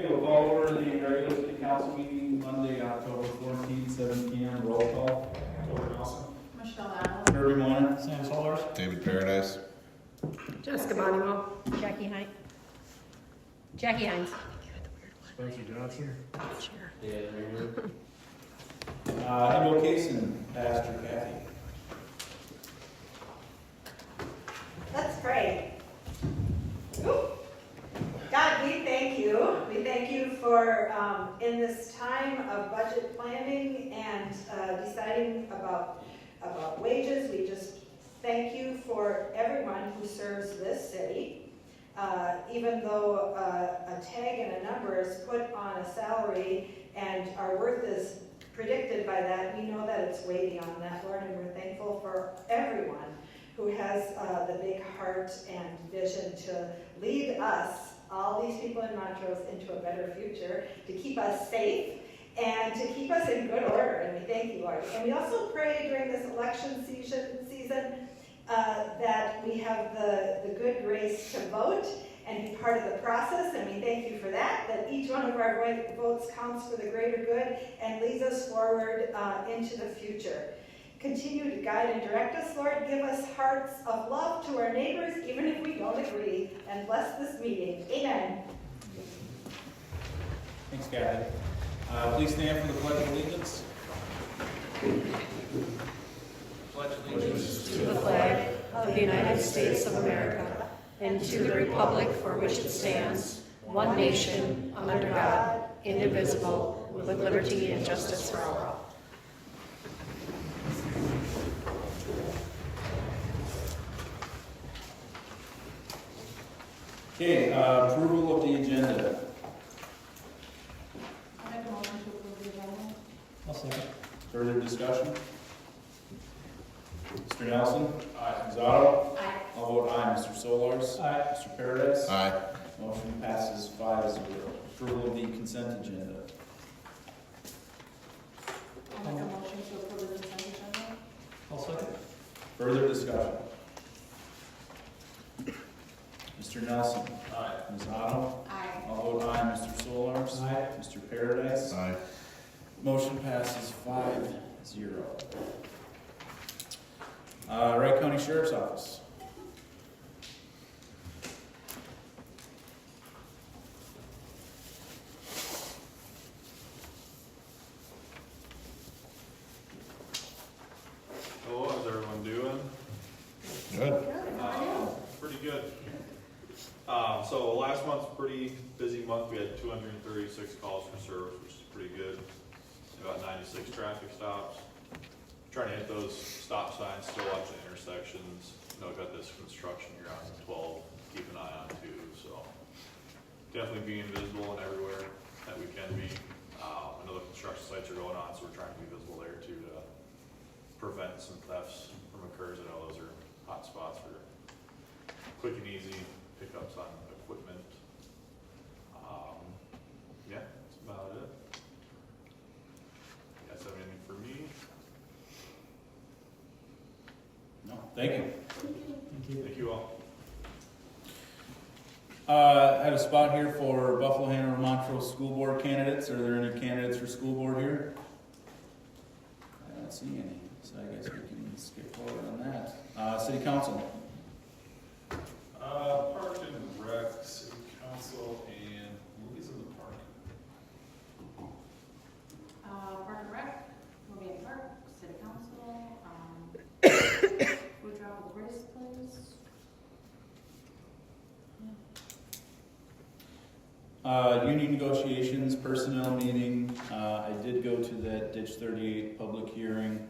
Okay, we'll call over the regular city council meeting Monday, October 14th, 7 p.m. Roll call. Tori Nelson. Michelle Allen. Kirby Moyer. Sam Solars. David Paradise. Jessica Bonimo. Jackie Hines. Jackie Hines. Spencer Johnson. Invocation, Pastor Kathy. Let's pray. God, we thank you. We thank you for in this time of budget planning and deciding about wages. We just thank you for everyone who serves this city. Even though a tag and a number is put on a salary and our worth is predicted by that, we know that it's weighty on that, Lord, and we're thankful for everyone who has the big heart and vision to lead us, all these people in Montrose, into a better future, to keep us safe and to keep us in good order, and we thank you, Lord. And we also pray during this election season that we have the good grace to vote and be part of the process, and we thank you for that each one of our votes counts for the greater good and leads us forward into the future. Continue to guide and direct us, Lord. Give us hearts of love to our neighbors, even if we don't agree, and bless this meeting. Amen. Thanks, Kathy. Please stand for the Pledge of Allegiance. Pledge allegiance To the flag of the United States of America and to the republic for which it stands, one nation, under God, indivisible, with liberty and justice for all. Okay, approval of the agenda. I make a motion to approve the agenda. I'll second. Further discussion? Mr. Nelson? Aye. Ms. Otto? Aye. I'll vote aye. Mr. Solars? Aye. Mr. Paradise? Aye. Motion passes 5-0. Approval of the consent agenda. I make a motion to approve the consent agenda. I'll second. Further discussion? Mr. Nelson? Aye. Ms. Otto? Aye. I'll vote aye. Mr. Solars? Aye. Mr. Paradise? Aye. Motion passes 5-0. Wright County Sheriff's Office. Hello, how's everyone doing? Good. Pretty good. So last month's a pretty busy month. We had 236 calls for service, which is pretty good. About 96 traffic stops. Trying to hit those stop signs, still watching intersections. You know, got this construction here on 12, keep an eye on too. So definitely being visible and everywhere that we can be. I know the construction sites are going on, so we're trying to be visible there too to prevent some thefts from occurs. I know those are hot spots for quick and easy pickups on equipment. Yeah, that's about it. You guys have anything for me? No, thank you. Thank you. Thank you all. I have a spot here for Buffalo Hanover Montrose School Board candidates. Are there any candidates for school board here? I don't see any, so I guess we can skip forward on that. City Council. Park and Rec, City Council, and movies in the park. Park and Rec, movie and park, city council, food travel race place. Union negotiations, personnel meeting. I did go to that Ditch 38 public hearing.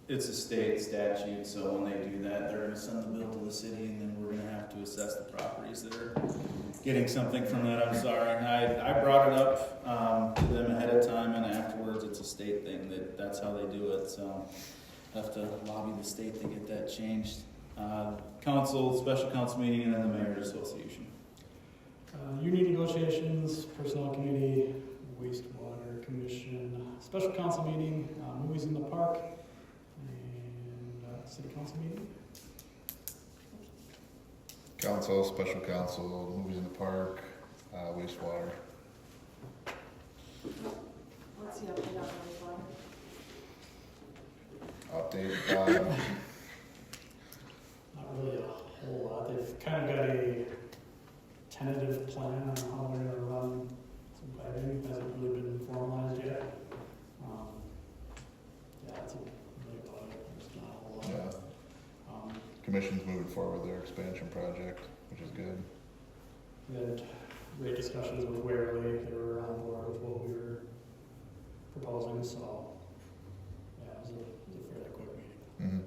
It's a state statute, so when they do that, they're gonna send the bill to the city, and then we're gonna have to assess the properties that are getting something from that. I'm sorry. I brought it up to them ahead of time, and afterwards, it's a state thing. That's how they do it, so I have to lobby the state to get that changed. Council, special council meeting, and then the Mayor's Association. Union negotiations, personnel committee, wastewater commission, special council meeting, movies in the park, and city council meeting. Council, special council, movies in the park, wastewater. What's the update on wastewater? Update, Not really a whole lot. They've kind of got a tentative plan on how they're gonna run some piping. Hasn't really been formalized yet. Yeah, that's really about it. There's not a whole lot. yeah, commission's moving forward with their expansion project, which is good. We had great discussions with Waverly. They were on board with what we were proposing, so yeah, it was a fairly quick meeting.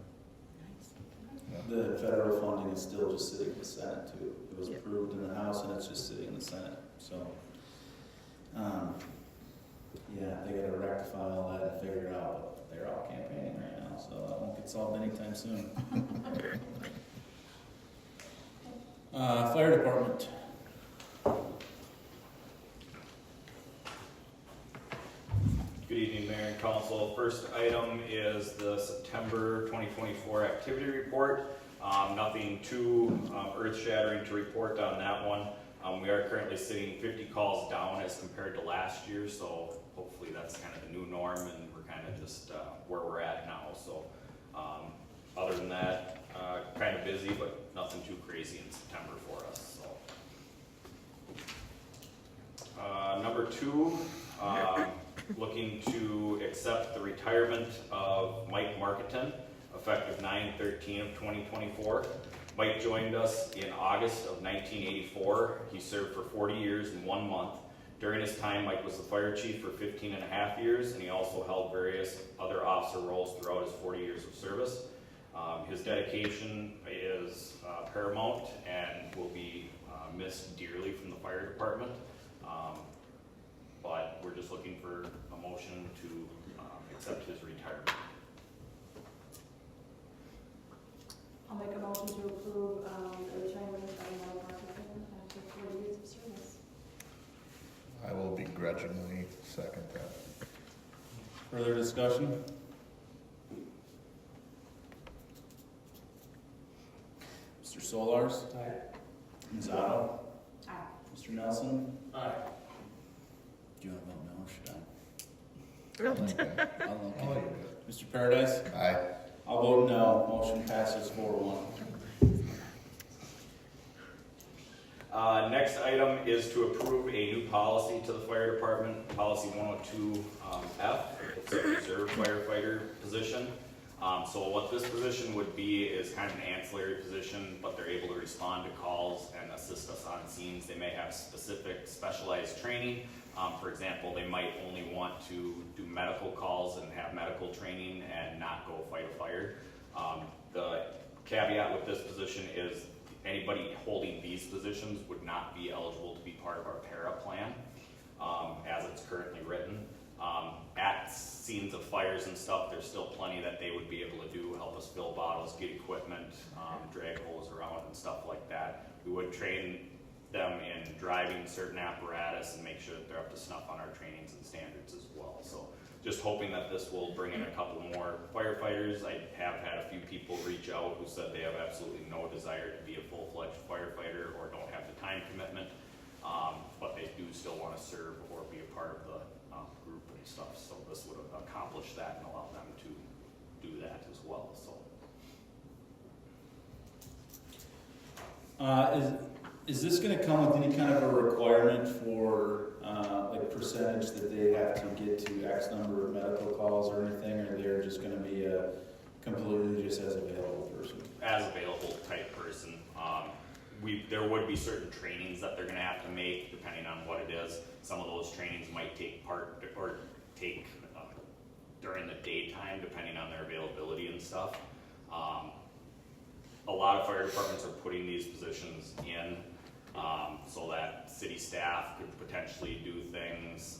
Mm-hmm. The federal funding is still just sitting in the Senate too. It was approved in the House and it's just sitting in the Senate, so. Yeah, they gotta rectify all that and figure it out, but they're all campaigning right now, so that won't get solved anytime soon. Fire department. Good evening, Mayor and Council. First item is the September 2024 activity report. Nothing too earth-shattering to report on that one. We are currently sitting 50 calls down as compared to last year, so hopefully that's kind of the new norm and we're kind of just where we're at now. So other than that, kind of busy, but nothing too crazy in September for us. So. Number two, looking to accept the retirement of Mike Marketon, effective 9/13 of 2024. Mike joined us in August of 1984. He served for 40 years and 1 month. During his time, Mike was the fire chief for 15 and a half years, and he also held various other officer roles throughout his 40 years of service. His dedication is paramount and will be missed dearly from the fire department. But we're just looking for a motion to accept his retirement. I'll make a motion to approve the retirement of Mike Marketing after 40 years of service. I will begrudgingly second that. Further discussion? Mr. Solars? Aye. Ms. Otto? Aye. Mr. Nelson? Aye. Do you want to vote no, should I? Okay. I'll I'll okay. leave it. Mr. Paradise? Aye. I'll vote no. Motion passes 4-1. Next item is to approve a new policy to the fire department, policy 102F. It's a reserve firefighter position. So what this position would be is kind of an ancillary position, but they're able to respond to calls and assist us on scenes. They may have specific specialized training. For example, they might only want to do medical calls and have medical training and not go fight a fire. The caveat with this position is anybody holding these positions would not be eligible to be part of our para plan as it's currently written. At scenes of fires and stuff, there's still plenty that they would be able to do, help us fill bottles, get equipment, drag hose around and stuff like that. We would train them in driving certain apparatus and make sure that they're up to snuff on our trainings and standards as well. So just hoping that this will bring in a couple more firefighters. I have had a few people reach out who said they have absolutely no desire to be a full-fledged firefighter or don't have the time commitment, but they do still want to serve or be a part of the group and stuff. So this would accomplish that and allow them to do that as well. So. Is this going to come with any kind of a requirement for like percentage that they have to get to X number of medical calls or anything, or they're just going to be a completely just as available person? As available type person. There would be certain trainings that they're going to have to make depending on what it is. Some of those trainings might take during the daytime depending on their availability and stuff. A lot of fire departments are putting these positions in so that city staff could potentially do things.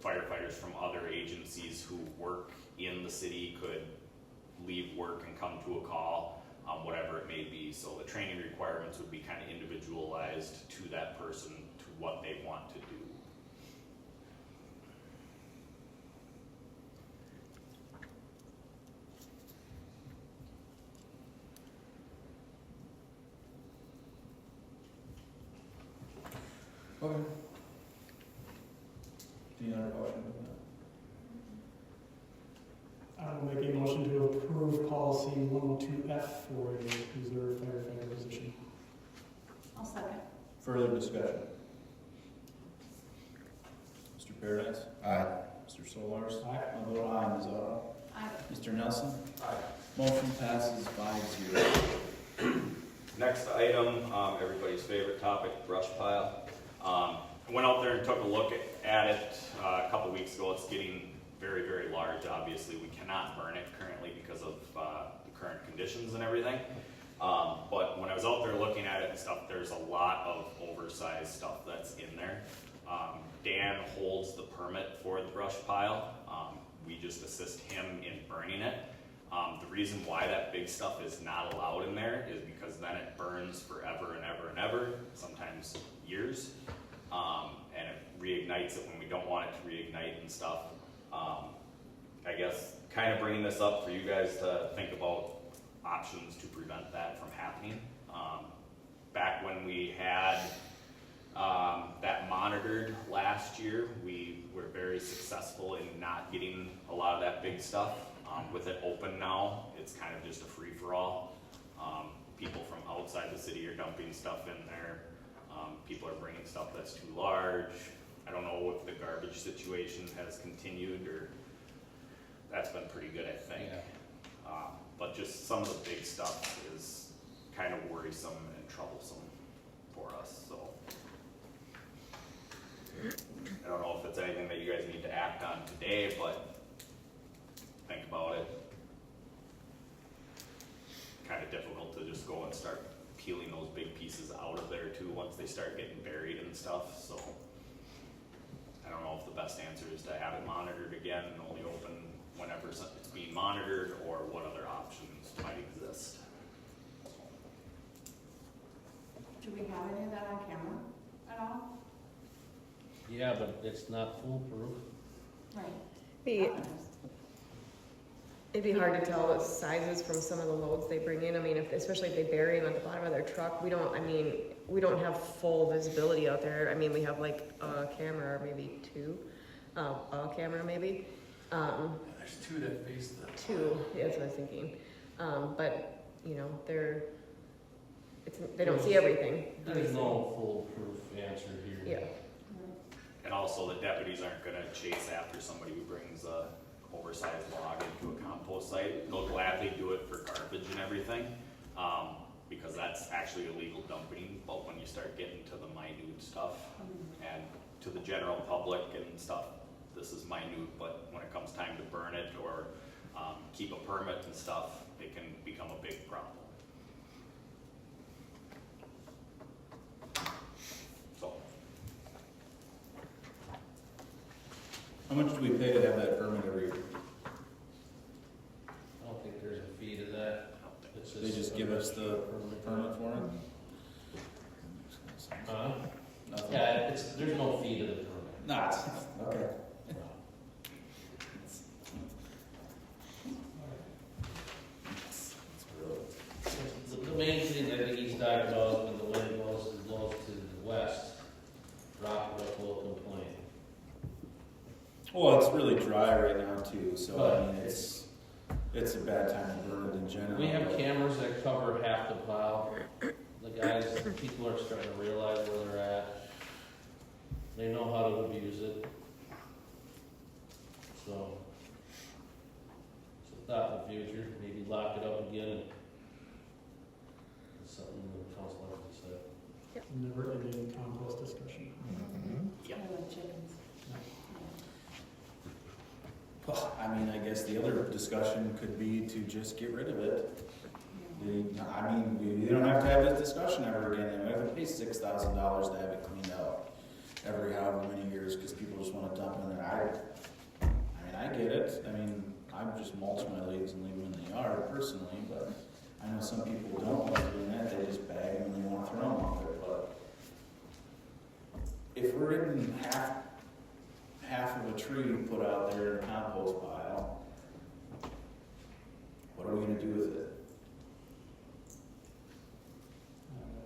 Firefighters from other agencies who work in the city could leave work and come to a call, whatever it may be. So the training requirements would be kind of individualized to that person, to what they want to do. Okay. Any other questions? I will make a motion to approve policy 102F for the reserve firefighter position. I'll second. Further discussion? Mr. Paradise? Aye. Mr. Solars? Aye. I'll vote aye, Ms. Otto. Aye. Mr. Nelson? Aye. Motion passes 5-0. Next item, everybody's favorite topic, brush pile. I went out there and took a look at it a couple weeks ago. It's getting very, very large. Obviously, we cannot burn it currently because of the current conditions and everything. But when I was out there looking at it and stuff, there's a lot of oversized stuff that's in there. Dan holds the permit for the brush pile. We just assist him in burning it. The reason why that big stuff is not allowed in there is because then it burns forever and ever and ever, sometimes years. And it reignites it when we don't want it to reignite and stuff. I guess kind of bringing this up for you guys to think about options to prevent that from happening. Back when we had that monitored last year, we were very successful in not getting a lot of that big stuff. With it open now, it's kind of just a free-for-all. People from outside the city are dumping stuff in there. People are bringing stuff that's too large. I don't know if the garbage situation has continued, or that's been pretty good, I think. But just some of the big stuff is kind of worrisome and troublesome for us, so. I don't know if it's anything that you guys need to act on today, but think about it. Kind of difficult to just go and start peeling those big pieces out of there too once they start getting buried and stuff, so. I don't know if the best answer is to have it monitored again and only open whenever it's being monitored, or what other options might exist. Do we have any of that on camera at all? Yeah, but it's not foolproof. Right. It'd be hard to tell the sizes from some of the loads they bring in. I mean, especially if they bury them at the bottom of their truck, we don't have full visibility out there. I mean, we have like a camera, or maybe two, a camera maybe. There's two that face the. Two, yeah, that's what I was thinking. But, you know, they don't see everything. There's no foolproof answer here. Yeah. And also, the deputies aren't gonna chase after somebody who brings a oversized log into a compost site. They'll gladly do it for garbage and everything, because that's actually illegal dumping. But when you start getting to the minute stuff, and to the general public and stuff, this is minute, but when it comes time to burn it or keep a permit and stuff, it can become a big problem. So, How much do we pay to have that permit every year? I don't think there's a fee to that. It's They just give us the permit for it? Nothing? Yeah, there's no fee to the permit. Not, okay. The main thing I think he's talking about is when the wind blows to the west, Rockwood will complain. Well, it's really dry right now too, so I mean, it's a bad time to burn it in general. We have cameras that cover half the pile. People are starting to realize where they're at. They know how to abuse it. So, it's a thought in the future, maybe lock it up again and it's something the council has to say. Never ending compost discussion. yeah. I like chickens. Well, I mean, I guess the other discussion could be to just get rid of it. We don't have to have this discussion ever again. We have to pay $6,000 to have it cleaned out every however many years because people just want to dump in there. I get it. I mean, I just mulch my leaves and leave them in the yard personally, but I know some people don't like doing that. They just bag them and they want to throw them out there. But if we're getting half of a tree put out there in a compost pile, what are we going to do with it?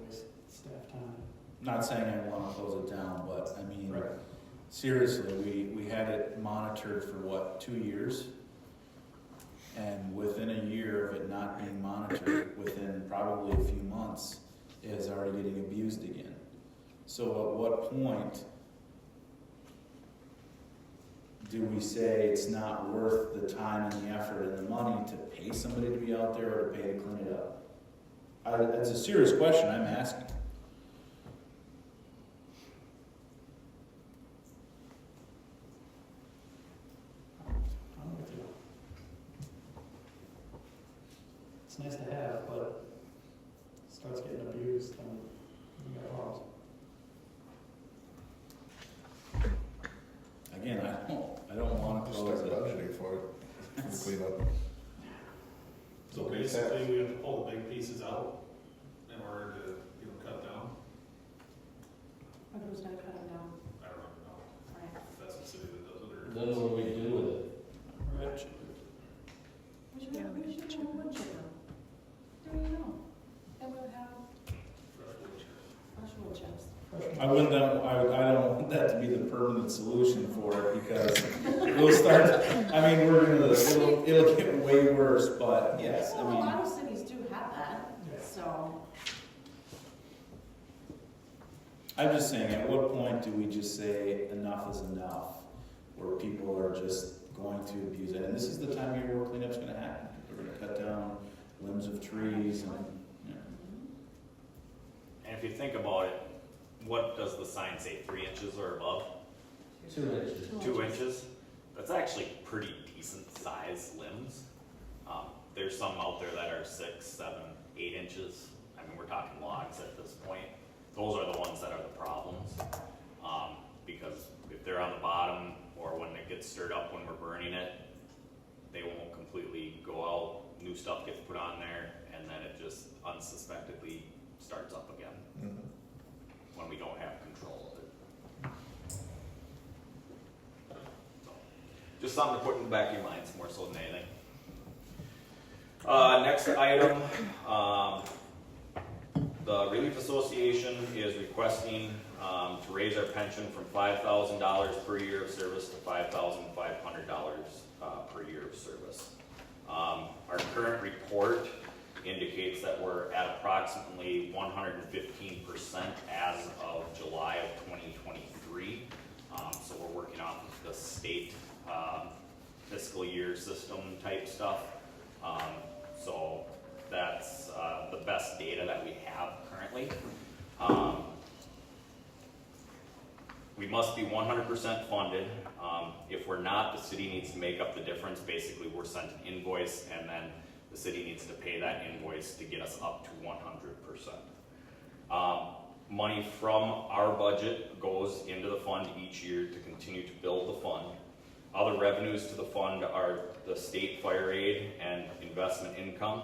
Waste staff time. not saying I wanna close it down, but I mean, Right. seriously, we had it monitored for what, 2 years? And within a year of it not being monitored, within probably a few months, it is already getting abused again. So at what point do we say it's not worth the time and the effort and the money to pay somebody to be out there or to pay to clean it up? That's a serious question I'm asking. I'm with you. It's nice to have, but it starts getting abused, then we got problems. Again, I don't want to Just start close it. budgeting for it, to clean up. So basically, we have to pull the big pieces out in order to, cut down. Or who's gonna cut them down? I don't really know Right. if that's the city that does it or. Then what do we do with it? Rich. We should have a wood chipper. There you go. And we'll have fresh wood chips. I don't want that to be the permanent solution for it because we'll start, it'll get way worse, but yes, Well, a lot of cities do have that, so. I'm just saying, at what point do we just say enough is enough? Where people are just going to abuse it, and this is the time of year where cleanup's gonna happen. We're gonna cut down limbs of trees and, And if you think about it, what does the sign say, 3 inches or above? 2 inches. 2 inches? That's actually pretty decent size limbs. There's some out there that are 6, 7, 8 inches. I mean, we're talking logs at this point. Those are the ones that are the problems. Because if they're on the bottom or when it gets stirred up when we're burning it, they won't completely go out. New stuff gets put on there and then it just unsuspectedly starts up again when we don't have control of it. So, just something to put in the back of your minds more so than anything. Next item, the Relief Association is requesting to raise our pension from $5,000 per year of service to $5,500 per year of service. Our current report indicates that we're at approximately 115% as of July of 2023. So we're working off of the state fiscal year system type stuff. So that's the best data that we have currently. We must be 100% funded. If we're not, the city needs to make up the difference. Basically, we're sent an invoice and then the city needs to pay that invoice to get us up to 100%. Money from our budget goes into the fund each year to continue to build the fund. Other revenues to the fund are the state fire aid and investment income.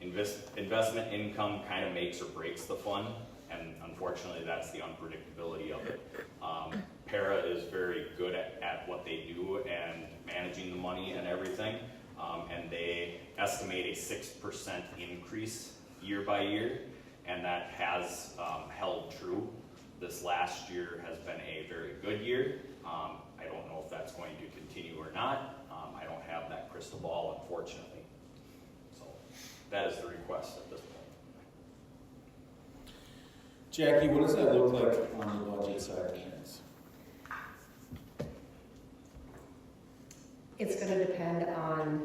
Investment income kind of makes or breaks the fund, and unfortunately that's the unpredictability of it. Para is very good at what they do and managing the money and everything, and they estimate a 6% increase year by year, and that has held true. This last year has been a very good year. I don't know if that's going to continue or not. I don't have that crystal ball, unfortunately. So that is the request at this point. Jackie, what does that look like on the budget side of things? It's going to depend on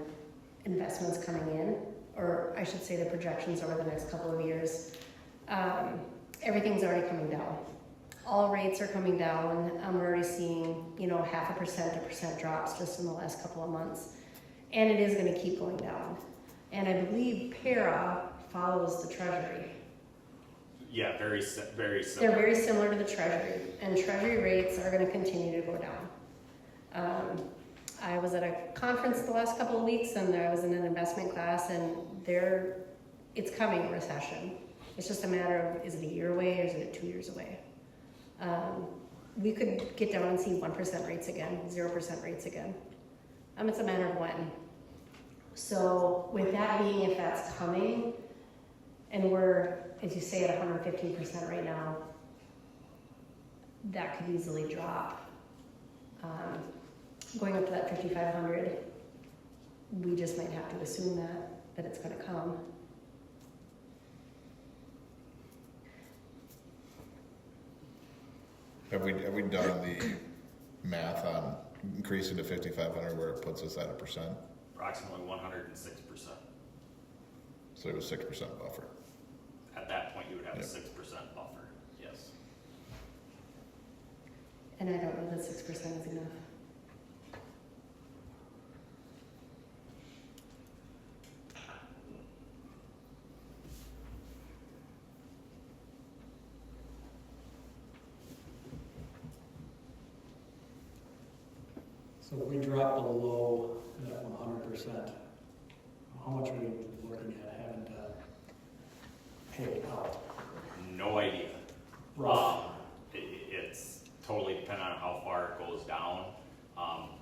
investments coming in, or I should say the projections over the next couple of years. Everything's already coming down. All rates are coming down. I'm already seeing, 0.5% to 1% drops just in the last couple of months. And it is going to keep going down. And I believe Para follows the Treasury. Yeah, very similar. They're very similar to the Treasury, and Treasury rates are going to continue to go down. I was at a conference the last couple of weeks, and I was in an investment class, and it's coming, a recession. It's just a matter of, is it a year away or is it 2 years away? We could get down and see 1% rates again, 0% rates again. It's a matter of when. So with that being, if that's coming, and we're, as you say, at 115% right now, that could easily drop. Going up to that 5,500, we just might have to assume that it's gonna come. Have we done the math on increasing to 5,500 where it puts us at a percent? Approximately 106%. So it was 6% buffer. At that point, you would have Yep. a 6% buffer, yes. And I don't know that 6% is enough. So if we drop below that 100%, how much are we looking at having to pay out? No idea. Rough. It's totally dependent on how far it goes down.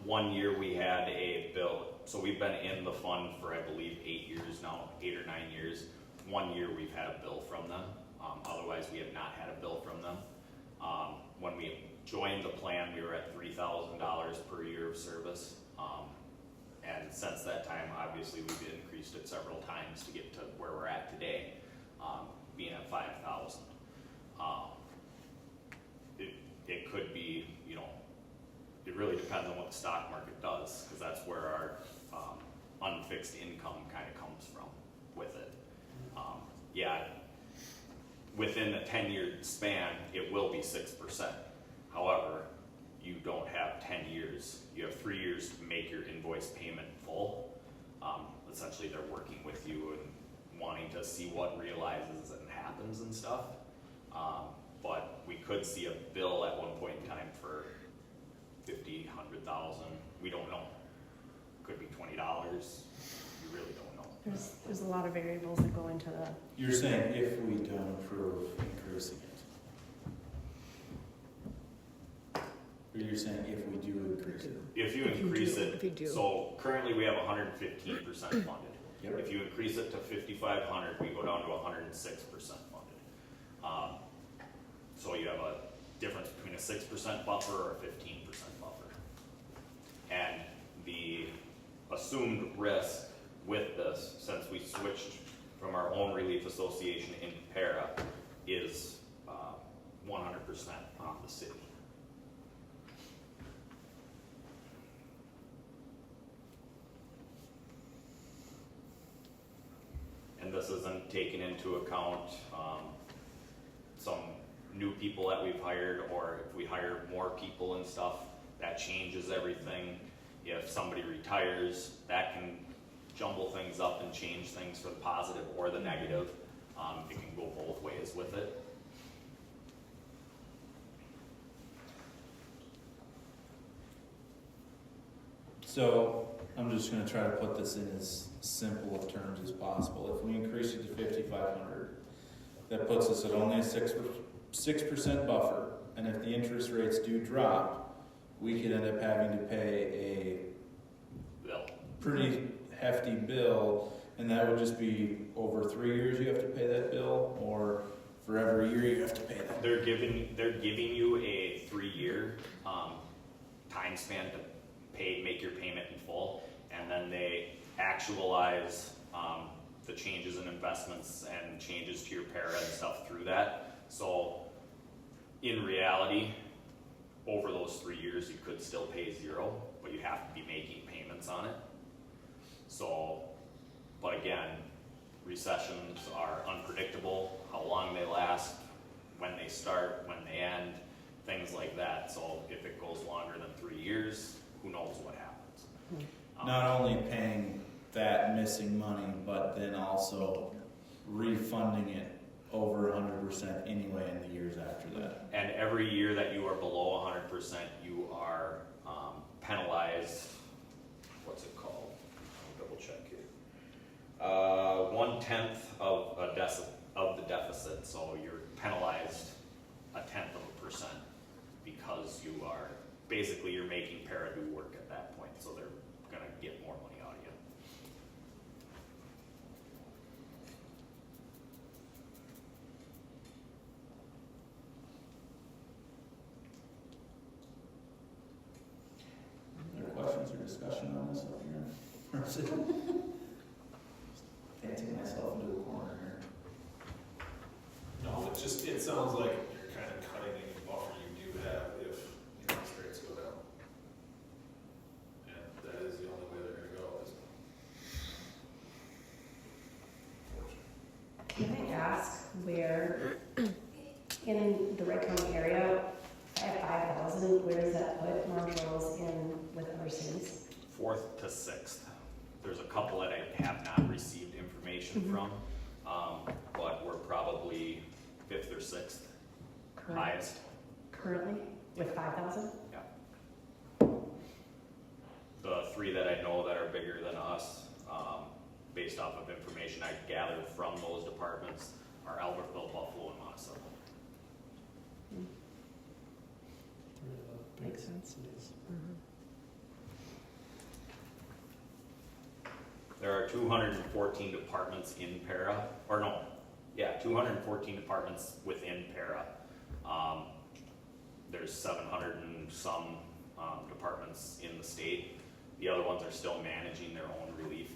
1 year we had a bill, so we've been in the fund for, I believe, 8 years now, 8 or 9 years. 1 year we've had a bill from them. Otherwise, we have not had a bill from them. When we joined the plan, we were at $3,000 per year of service. And since that time, obviously, we've increased it several times to get to where we're at today, being at 5,000. It could be, you know, it really depends on what the stock market does, because that's where our unfixed income kind of comes from with it. Yeah, within a 10-year span, it will be 6%. However, you don't have 10 years. You have 3 years to make your invoice payment full. Essentially, they're working with you and wanting to see what realizes and happens and stuff. But we could see a bill at one point in time for 50, 100,000. We don't know. Could be $20. We really don't know. There's a lot of variables that go into that. You're saying if we don't approve increasing it? Or you're saying if we do increase it? If you increase it, if you do. so currently we have 115% funded. Yep. If you increase it to 5,500, we go down to 106% funded. So you have a difference between a 6% buffer or a 15% buffer. And the assumed risk with this, since we switched from our own relief association into PARA, is 100% on the city. And this isn't taking into account some new people that we've hired, or if we hire more people and stuff, that changes everything. If somebody retires, that can jumble things up and change things for the positive or the negative. It can go both ways with it. So I'm just gonna try to put this in as simple of terms as possible. If we increase it to 5,500, that puts us at only a 6% buffer. And if the interest rates do drop, we could end up having to pay Bill. a pretty hefty bill. And that would just be over 3 years you have to pay that bill, or for every year you have to pay that. They're giving you a 3-year time span to make your payment in full, and then they actualize the changes in investments and changes to your PARA and stuff through that. So in reality, over those 3 years, you could still pay 0, but you have to be making payments on it. So, but again, recessions are unpredictable, how long they last, when they start, when they end, things like that. So if it goes longer than 3 years, who knows what happens. Not only paying that missing money, but then also refunding it over 100% anyway in the years after that. And every year that you are below 100%, you are penalized. What's it called? I'll double check here. 1/10 of the deficit. So you're penalized 0.1% because you are basically you're making PARA do work at that point. So they're gonna get more money out of you. numbers. Painting myself into a corner here. No, it sounds like you're kind of cutting any buffer you do have if interest rates go down. And that is the only way they're gonna go, is. Can I ask where, in the Wright County area, at 5,000, where does that put Marshall's in with other cities? 4th to 6th. There's a couple that I have not received information from, but we're probably 5th or 6th highest. Currently, with 5,000? Yeah. The 3 that I know that are bigger than us, based off of information I gathered from those departments, are Albertville, Buffalo, and Monticello. Makes sense. There are 214 departments in para, or no, yeah, 214 departments within para. There's 700 and some departments in the state. The other ones are still managing their own relief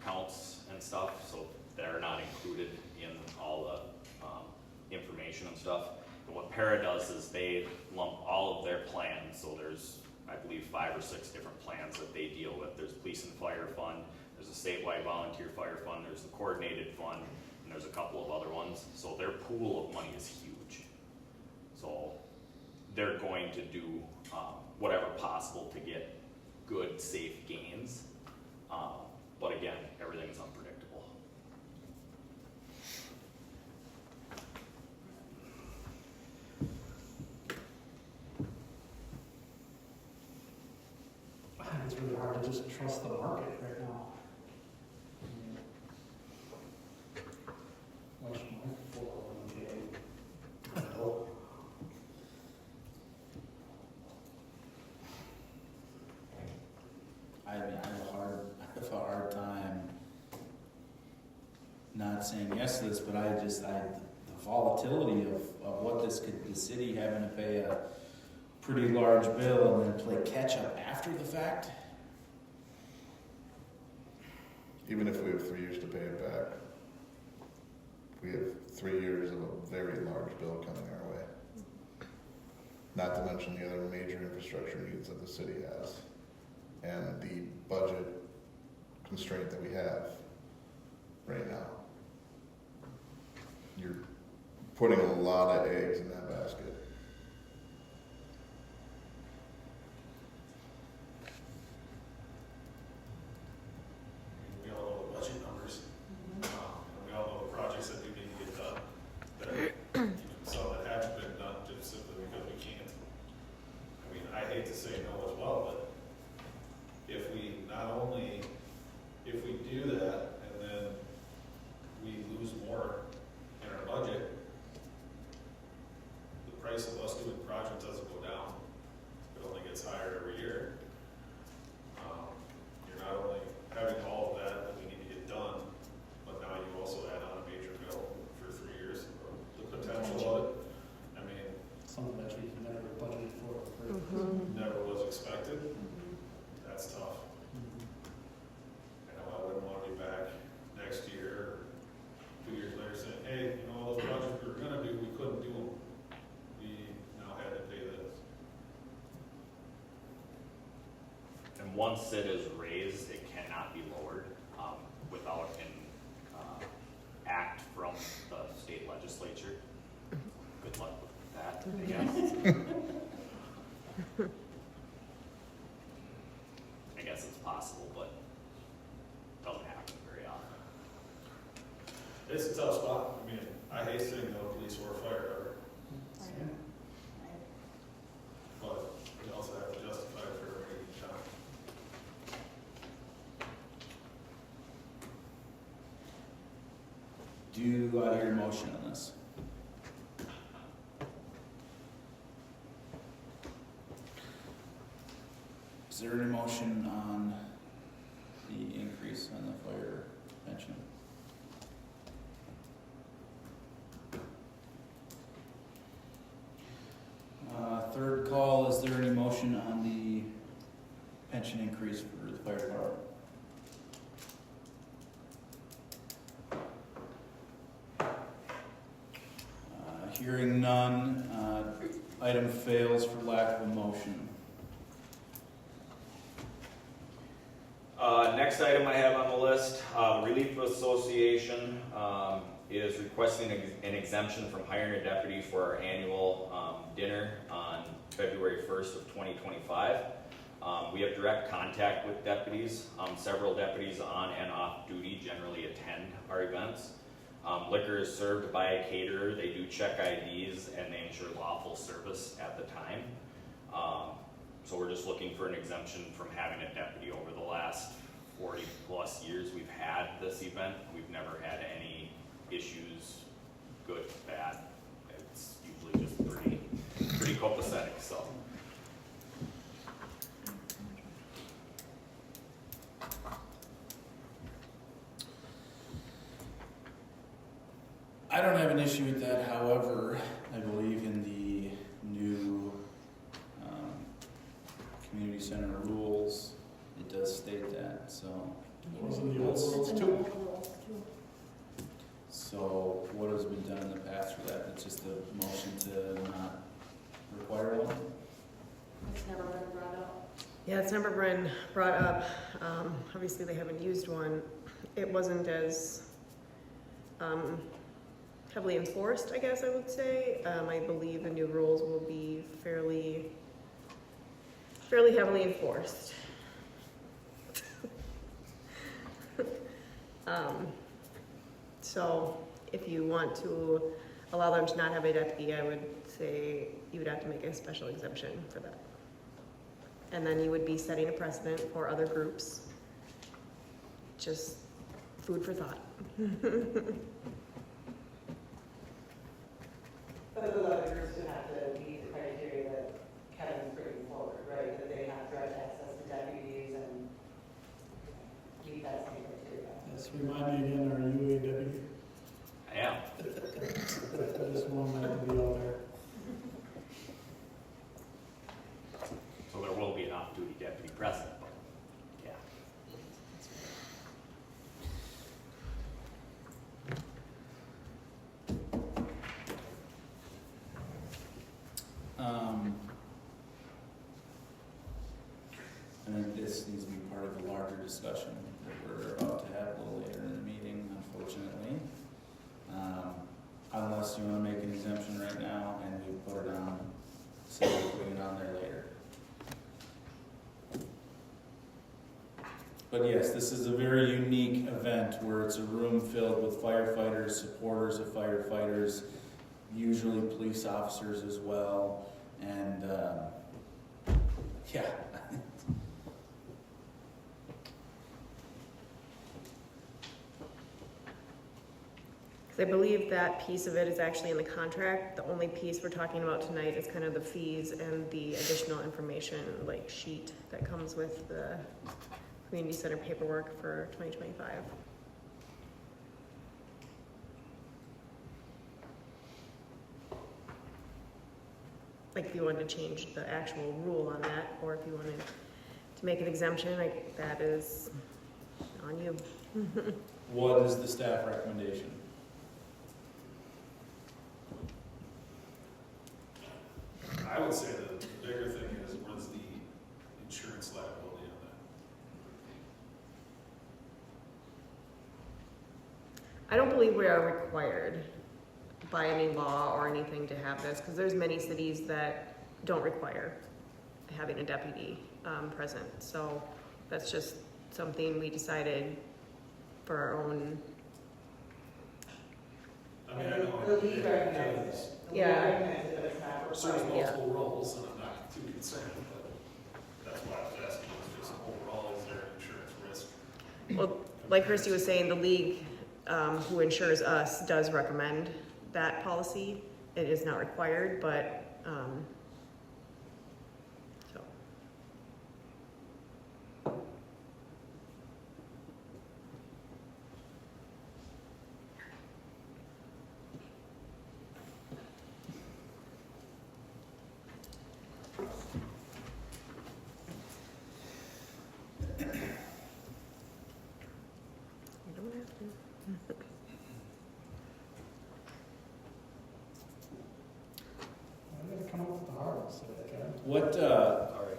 accounts and stuff, so they're not included in all the information and stuff. But what para does is they lump all of their plans, so there's, I believe, 5 or 6 different plans that they deal with. There's police and fire fund, there's a statewide volunteer fire fund, there's the coordinated fund, and there's a couple of other ones. So their pool of money is huge. So they're going to do whatever possible to get good, safe gains. But again, everything's unpredictable. It's really hard to just trust the market right now. Much more 401k. I mean, I have a hard time not saying yes to this, but the volatility of what the city having to pay a pretty large bill and then play catch up after the fact. Even if we have 3 years to pay it back, we have 3 years of a very large bill coming our way. Not to mention the other major infrastructure needs that the city has, and the budget constraint that we have right now. You're putting a lot of eggs in that basket. We all know the budget numbers. And we all know the projects that do need to get done, that, some that haven't been done just simply because we can't. I mean, I hate to say no as well, but if we do that and then we lose more in our budget, the price of us doing projects doesn't go down. It only gets higher every year. You're not only having all of that we need to get done, but now you also add on a major bill for 3 years. The potential of it, I mean, Something that we never budgeted for. never was expected. That's tough. I know I wouldn't want to be back next year or 2 years later saying, hey, all those projects we were gonna do, we couldn't do them. We now had to pay this. And once it is raised, it cannot be lowered without an act from the state legislature. Good luck with that, I guess. I guess it's possible, but it doesn't happen very often. It's a tough spot. I mean, I hate saying no police or fire ever, but we also have to justify it for every time. Do I hear a motion on this? Is there any motion on the increase on the fire pension? Third call, is there any motion on the pension increase for the fire department? Hearing none, item fails for lack of a motion. Next item I have on the list, Relief Association is requesting an exemption from hiring a deputy for our annual dinner on February 1st of 2025. We have direct contact with deputies. Several deputies on and off duty generally attend our events. Liquor is served by a caterer. They do check IDs and they ensure lawful service at the time. So we're just looking for an exemption from having a deputy. Over the last 40 plus years we've had this event. We've never had any issues, good, bad. It's usually just pretty copacetic, so. I don't have an issue with that, however, I believe in the new community center rules, it does state that, so. It was in the old rules It's in the too. old rules too. So what has been done in the past for that? It's just a motion to not require one? It's never been brought up. Yeah, it's never been brought up. Obviously, they haven't used one. It wasn't as heavily enforced, I guess I would say. I believe the new rules will be fairly heavily enforced. So if you want to allow them to not have a deputy, I would say you would have to make a special exemption for that. And then you would be setting a precedent for other groups. Just food for thought. But those other groups would have to meet the criteria that Kevin's bringing forward, right? That they have direct access to deputies and meet that same criteria. Yes, remind me again, are you a deputy? I am. I just want that to be out there. So there will be an off-duty deputy present, but yeah. And then this needs to be part of a larger discussion that we're about to have a little later in the meeting, unfortunately. Unless you want to make an exemption right now and we put it on, say we're putting it on there later. But yes, this is a very unique event where it's a room filled with firefighters, supporters of firefighters, usually police officers as well, and yeah. Because I believe that piece of it is actually in the contract. The only piece we're talking about tonight is kind of the fees and the additional information, like sheet that comes with the community center paperwork for 2025. Like if you wanted to change the actual rule on that, or if you wanted to make an exemption, like that is on you. What is the staff recommendation? I would say that the bigger thing is what's the insurance liability on that? I don't believe we are required by any law or anything to have this, because there's many cities that don't require having a deputy present. So that's just something we decided for our own. I mean, I know. The league recognizes it. The league Yeah. recognizes it, but it's not Serves required. multiple roles, and I'm not too concerned, but that's why I was asking, is just overall, is there an insurance risk? Well, like Christy was saying, the league who insures us does recommend that policy. It is not required, but so. You don't have to. What, Sorry.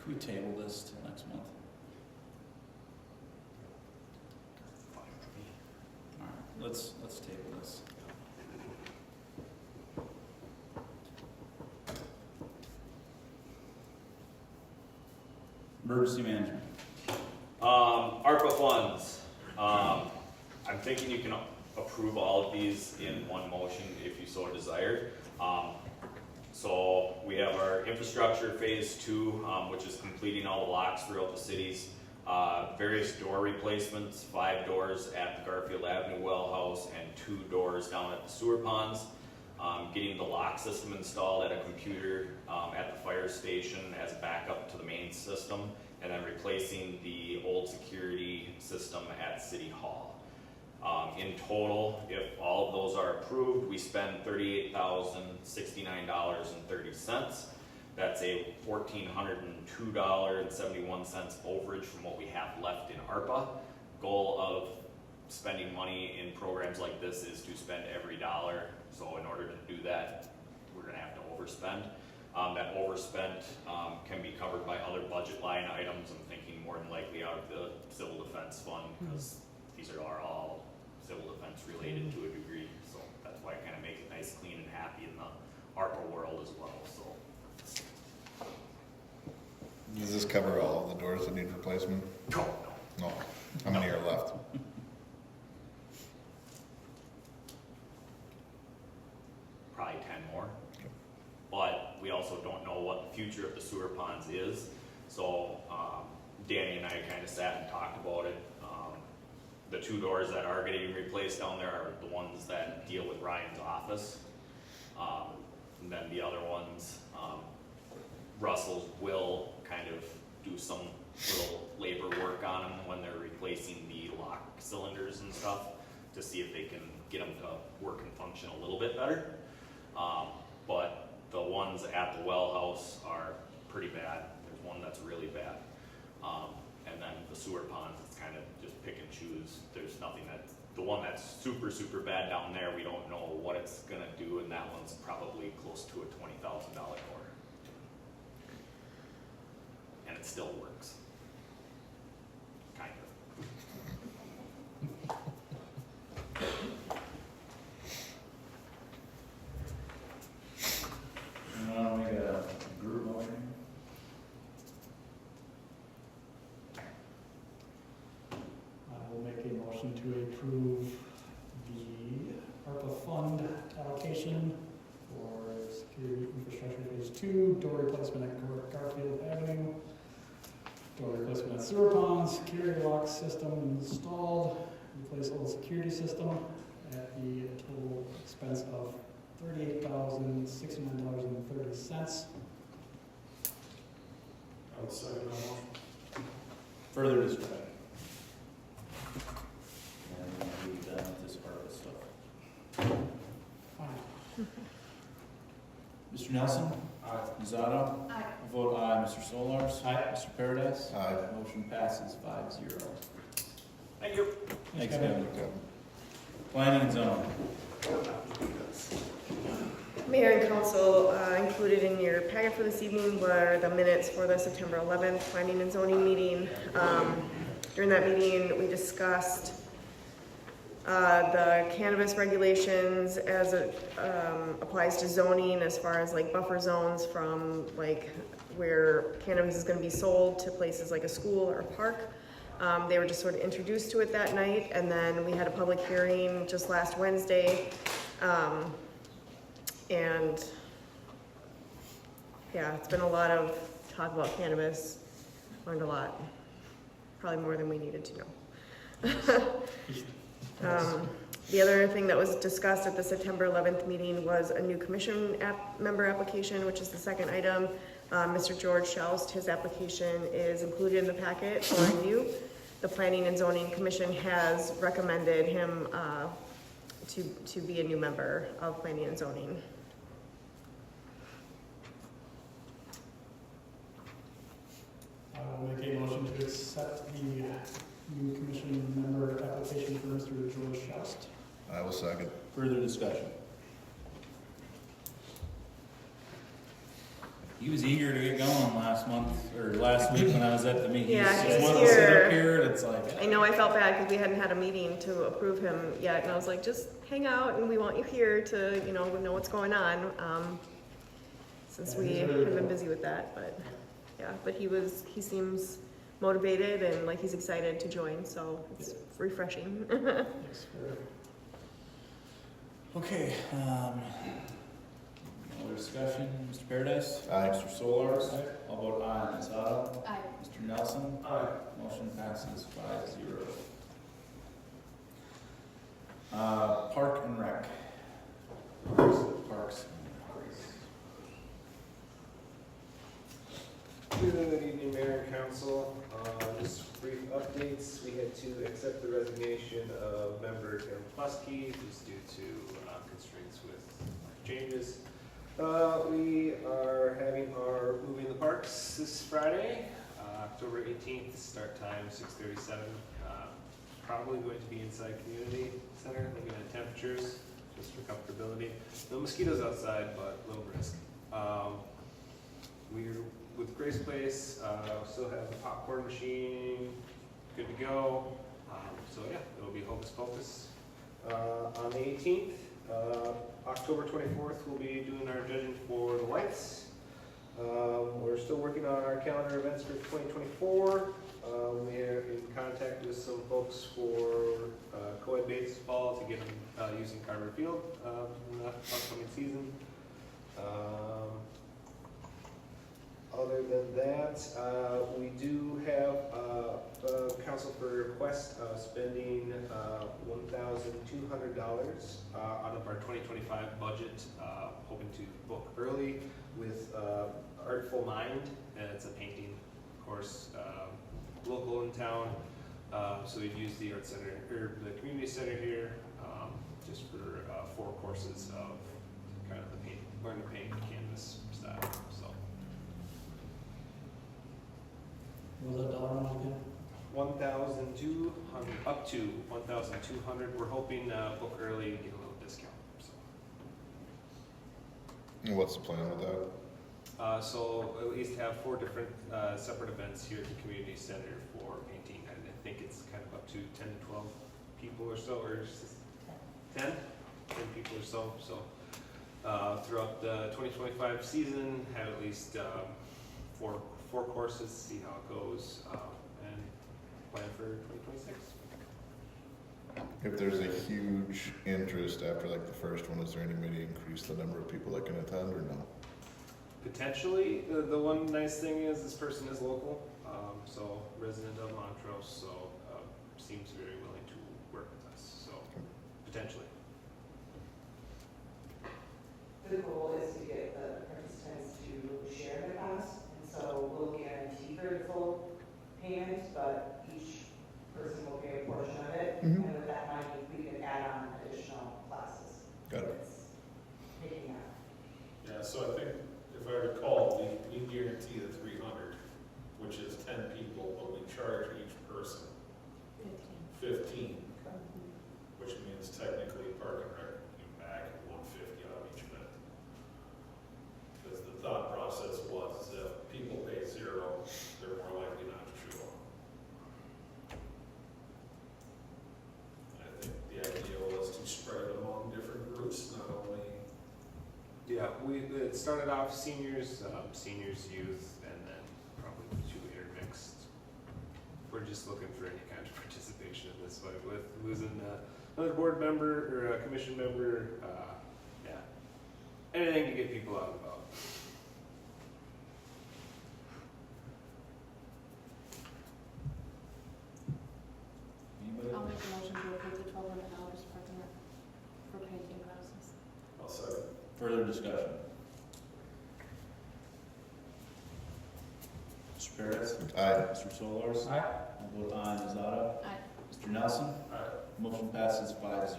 can we table this till next month? Alright, let's table this. Emergency management. ARPA funds. I'm thinking you can approve all of these in one motion if you so desire. So we have our infrastructure phase 2, which is completing all the locks throughout the cities. Various door replacements, 5 doors at the Garfield Avenue well house and 2 doors down at the sewer ponds. Getting the lock system installed at a computer at the fire station as a backup to the main system, and then replacing the old security system at City Hall. In total, if all of those are approved, we spend $38,069.30. That's a $1,402.71 overage from what we have left in ARPA. Goal of spending money in programs like this is to spend every dollar. So in order to do that, we're going to have to overspend. That overspent can be covered by other budget line items. I'm thinking more than likely out of the Civil Defense Fund, because these are all civil defense related to a degree. So that's why I kind of make it nice, clean, and happy in the ARPA world as well. So. Does this cover all of the doors that need replacement? No. No. How many are left? Probably 10 more. But we also don't know what the future of the sewer ponds is. So Danny and I kind of sat and talked about it. The 2 doors that are getting replaced down there are the ones that deal with Ryan's office. And then the other ones, Russell will kind of do some little labor work on them when they're replacing the lock cylinders and stuff to see if they can get them to work and function a little bit better. But the ones at the well house are pretty bad. There's one that's really bad. And then the sewer ponds, it's kind of just pick and choose. There's nothing the one that's super, super bad down there, we don't know what it's gonna do, and that one's probably close to a $20,000 door. And it still works. Kind of. You want to make a group motion? I will make a motion to approve the ARPA fund allocation for security infrastructure phase 2, door replacement at Garfield Avenue, door replacement at sewer ponds, security lock system installed, replace old security system at the total expense of $38,069.30. I would second that motion. Further discussion? And we'll be done with this part of the stuff. Fine. Mr. Nelson? Aye. Ms. Otto? Aye. I vote aye. Mr. Solars? Aye. Mr. Paradise? Aye. Motion passes 5-0. Thank you. Thanks, Kevin. Kevin. Okay. Planning and zoning. Mayor and council, included in your packet for this evening were the minutes for the September 11th planning and zoning meeting. During that meeting, we discussed the cannabis regulations as it applies to zoning, as far as like buffer zones from like where cannabis is going to be sold to places like a school or a park. They were just sort of introduced to it that night, and then we had a public hearing just last Wednesday. And yeah, it's been a lot of talk about cannabis. Learned a lot, probably more than we needed to know. The other thing that was discussed at the September 11th meeting was a new commission member application, which is the second item. Mr. George Shoust, his application is included in the packet for review. The Planning and Zoning Commission has recommended him to be a new member of Planning and Zoning. I will make a motion to accept the new commission member application for Mr. Further discussion? He was eager to get going last week when I was at the meeting. Yeah, He he's just wanted to sit here. up here, and it's like. I know I felt bad because we hadn't had a meeting to approve him yet, and I was like, just hang out, and we want you here to, know what's going on. Since Yeah, we he's have really been cool. busy with that, but yeah, but he seems motivated and like he's excited to join, so it's refreshing. Yes, very. Okay, other discussion, Mr. Paradise? Aye. Mr. Solars? I'll vote aye, Ms. Otto? Aye. Mr. Nelson? Aye. Motion passes 5-0. Park and Rec. Parks and Recs. Good evening, Mayor and Council. Just brief updates. We had to accept the resignation of member Karen Plusky, who's due to constraints with changes. We are having our Moving the Parks this Friday, October 18th, start time 6:37. Probably going to be inside Community Center, looking at temperatures, just for comfortability. No mosquitoes outside, but a little brisk. We're with Grace Place, still have the popcorn machine good to go. So yeah, it'll be Hocus Pocus. On the 18th, October 24th, we'll be doing our judging for the lights. We're still working on our calendar events for 2024. We are in contact with some folks for co-ed baseball to get them using Carver Field in the upcoming season. Other than that, we do have a council for request spending $1,200 out of our 2025 budget, hoping to book early with Artful Mind. And it's a painting course, local in town. So we've used the art center or the community center here, just for 4 courses of kind of the paint, learn to paint canvas style. So. What was that dollar amount again? 1,200, up to 1,200. We're hoping book early to get a little discount. So. And what's the plan with that? So at least have 4 different separate events here at the community center for painting, and I think it's kind of up to 10 to 12 people or so, or 10 people or so. So throughout the 2025 season, have at least 4 courses, see how it goes, and plan for 2026. If there's a huge interest after like the first one, is there any way to increase the number of people that can attend or no? Potentially. The one nice thing is this person is local, so resident of Montrose, so seems very willing to work with us, so potentially. The goal is to get the participants to share the cost, and so we'll guarantee very full payment, but each person will pay a portion of it, Mhm. and with that money, we can add on additional classes. Got it. It's picking up. Yeah, so I think, if I recall, we guarantee the 300, which is 10 people, but we charge each person 15, which means technically Park and Rec back at 150 out of each event. Because the thought process was if people pay 0, they're more likely not to show up. I think the idea was to spread it among different groups, not only. Yeah, it started off seniors, youth, and then probably 2 intermixed. We're just looking for any kind of participation in this, but with losing another board member or a commission member, yeah, anything to get people out and about. Anybody? I'll make a motion to approve the $1,200 for painting classes. I'll second. Further discussion? Mr. Paradise? Aye. Mr. Solars? Aye. I'll vote aye, Ms. Otto? Aye. Mr. Nelson? Aye. Motion passes 5-0.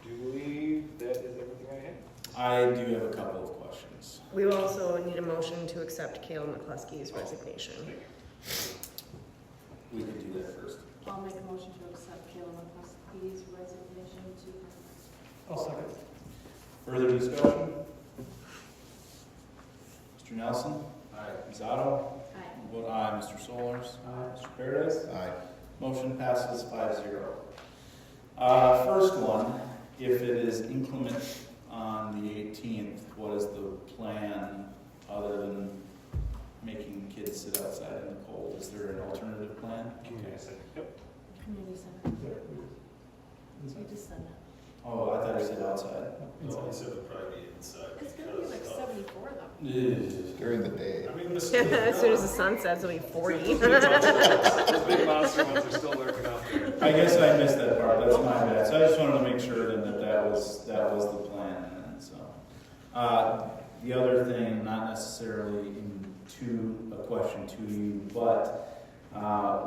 Do you believe that is everything I had? I do have a couple of questions. We will also need a motion to accept Kayla McCluskey's resignation. We could do that first. I'll make a motion to accept Kayla Hockey's resignation to. I'll second. Further discussion? Mr. Nelson? Aye. Ms. Otto? Aye. Vote aye. Mr. Solers? Aye. Mr. Paradise? Aye. Motion passes 5-0. First one, if it is inclement on the 18th, what is the plan other than making kids sit outside in the cold? Is there an alternative plan? Community center. Yep. Community center. Yeah, You just said that. Oh, I thought you said outside. No, he said it'll probably be inside. It's gonna be like because of- 74 though. Ugh. During the day. I mean, this. As soon as the sun sets, it'll be 40. Those big monster ones are still lurking out there. I guess I missed that part, that's my bad. So I just wanted to make sure then that was the plan then, so. The other thing, not necessarily a question to you, but,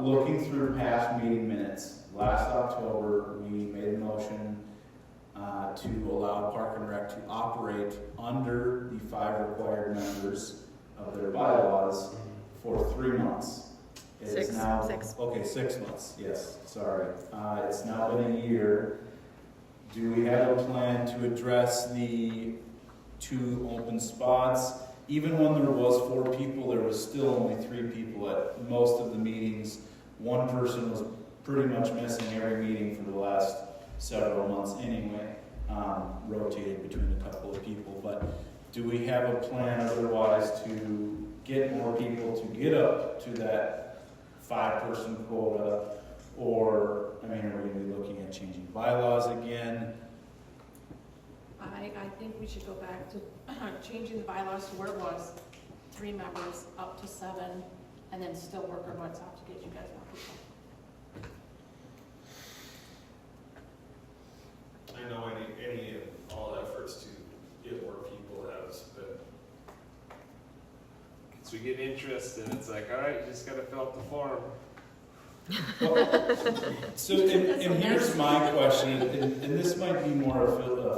looking through past meeting minutes, last October, we made a motion, to allow Park and Rec to operate under the 5 required members of their bylaws for 3 months. It is Six. now, 6. Okay, 6 months, yes, sorry. It's now been a year. Do we have a plan to address the 2 open spots? Even when there was 4 people, there was still only 3 people at most of the meetings. 1 person was pretty much missing every meeting for the last several months anyway, rotated between a couple of people. But do we have a plan otherwise to get more people to get up to that 5-person quota? Or, I mean, are we gonna be looking at changing bylaws again? I think we should go back to changing the bylaws to where it was, 3 members up to 7, and then still work our butts off to get you guys more people. I know any and all efforts to get more people has been. So we get interested, it's like, all right, you just gotta fill out the form. So, and here's my question, and this might be more a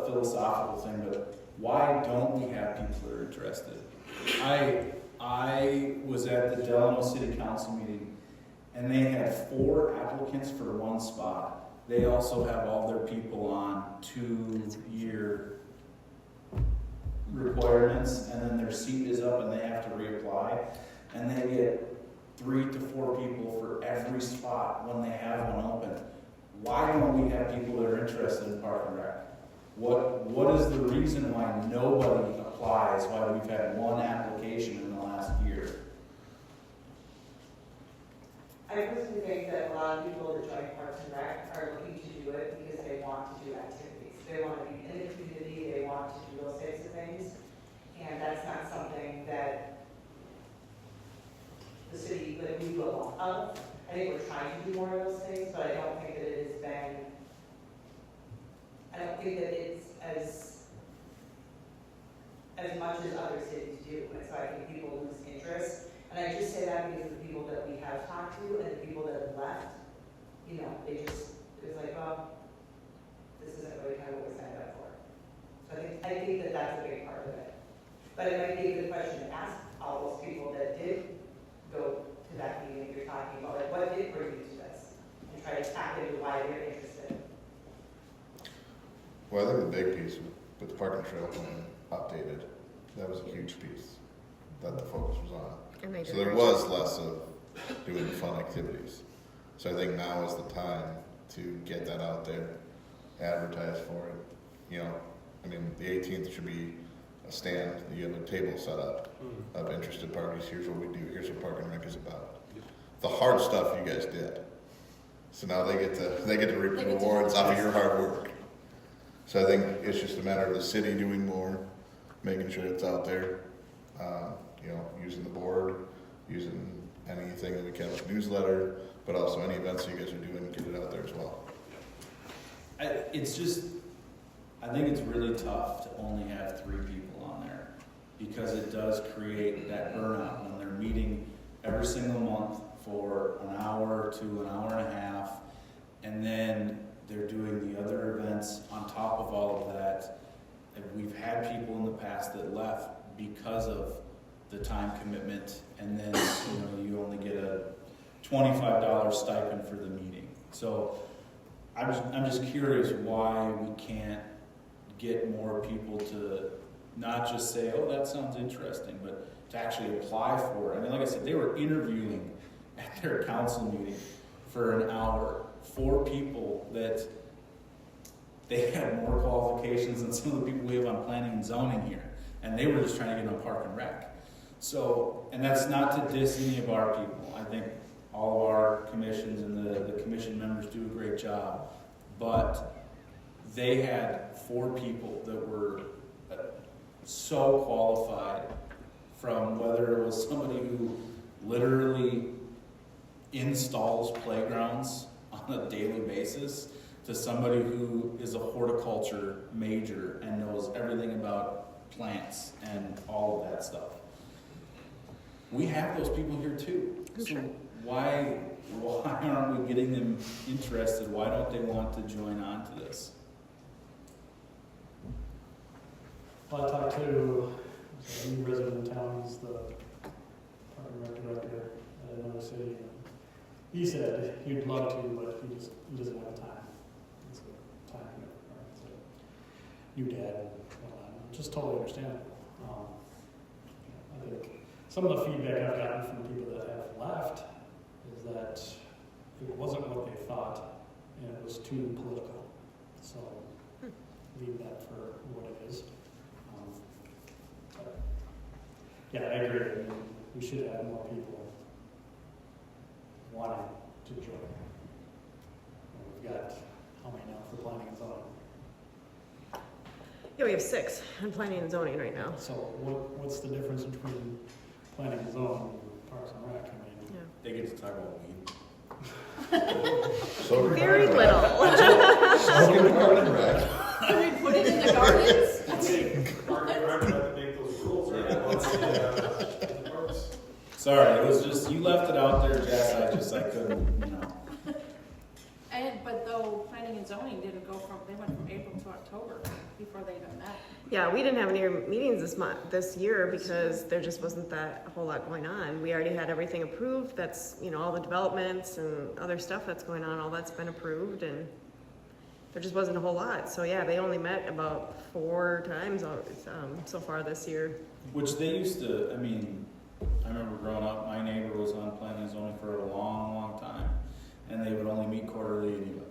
philosophical thing, but why don't we have people that are interested? I was at the Delano City Council meeting, and they had 4 applicants for 1 spot. They also have all their people on 2-year requirements, and then their seat is up and they have to reapply, and they get 3 to 4 people for every spot when they have one open. Why don't we have people that are interested in Park and Rec? What is the reason why nobody applies, why we've had 1 application in the last year? I personally think that a lot of people that join Parks and Rec are looking to do it because they want to do activities. They want to be in the community, they want to do those types of things. And that's not something that the city, like, we do a lot of. I think we're trying to do more of those things, but I don't think that it has been, I don't think that it's as much as other cities do. And so I think people lose interest. And I just say that because the people that we have talked to and the people that have left, you know, it was like, well, this isn't really kind of what we signed up for. So I think that that's a big part of it. But it might be a good question to ask all those people that did go to that meeting that you're talking about, like, what did bring you to this? And try to tap into why they're interested. Well, I think the big piece with the park and trail plan updated, that was a huge piece that the focus was on. And they So did there great was job. less of doing fun activities. So I think now is the time to get that out there, advertise for it. You know, I mean, the 18th should be a stand, you have a table set up of interested parties, here's what we do, here's what Park and Rec is about. The hard stuff you guys did. So now they get to reap the rewards off of your hard work. So I think it's just a matter of the city doing more, making sure it's out there, you know, using the board, using anything that we can with newsletter, but also any events you guys are doing, get it out there as well. I think it's really tough to only have 3 people on there, because it does create that burnout when they're meeting every single month for an hour to an hour and a half, and then they're doing the other events on top of all of that. And we've had people in the past that left because of the time commitment, and then you only get a $25 stipend for the meeting. So I'm just curious why we can't get more people to not just say, oh, that sounds interesting, but to actually apply for it. I mean, like I said, they were interviewing at their council meeting for an hour, 4 people that they had more qualifications than some of the people we have on planning and zoning here. And they were just trying to get on Park and Rec. So, and that's not to diss any of our people. I think all of our commissions and the commission members do a great job. But they had 4 people that were so qualified, from whether it was somebody who literally installs playgrounds on a daily basis to somebody who is a horticulture major and knows everything about plants and all of that stuff. We have those people here too. So why aren't we getting them interested? Why don't they want to join on to this? Well, I talked to a new resident in town, he's the Park and Rec director at another city. And he said he'd love to, but he doesn't have the time. It's a time commitment, right? So, new dad and whatnot. Just totally understand. I think some of the feedback I've gotten from people that have left is that it wasn't what they thought, and it was too political. So leave that for what it is. But, yeah, I agree. I mean, we should have more people wanting to join. And we've got how many now for planning and zoning? Yeah, we have 6 in planning and zoning right now. So what's the difference between planning and zoning and Parks and Rec? I mean, They get to talk about weed. So Very little. So can Park and Rec. Can we put it in the gardens? Park and Rec have to make those rules, right? Once the parks. Sorry, it was just, you left it out there, Jess, I couldn't, But though planning and zoning didn't go from, they went from April to October before they even met. Yeah, we didn't have any meetings this year because there just wasn't that a whole lot going on. We already had everything approved. That's, all the developments and other stuff that's going on, all that's been approved, and there just wasn't a whole lot. So yeah, they only met about 4 times so far this year. Which they used to, I remember growing up, my neighbor was on planning and zoning for a long, long time, and they would only meet quarterly anyway.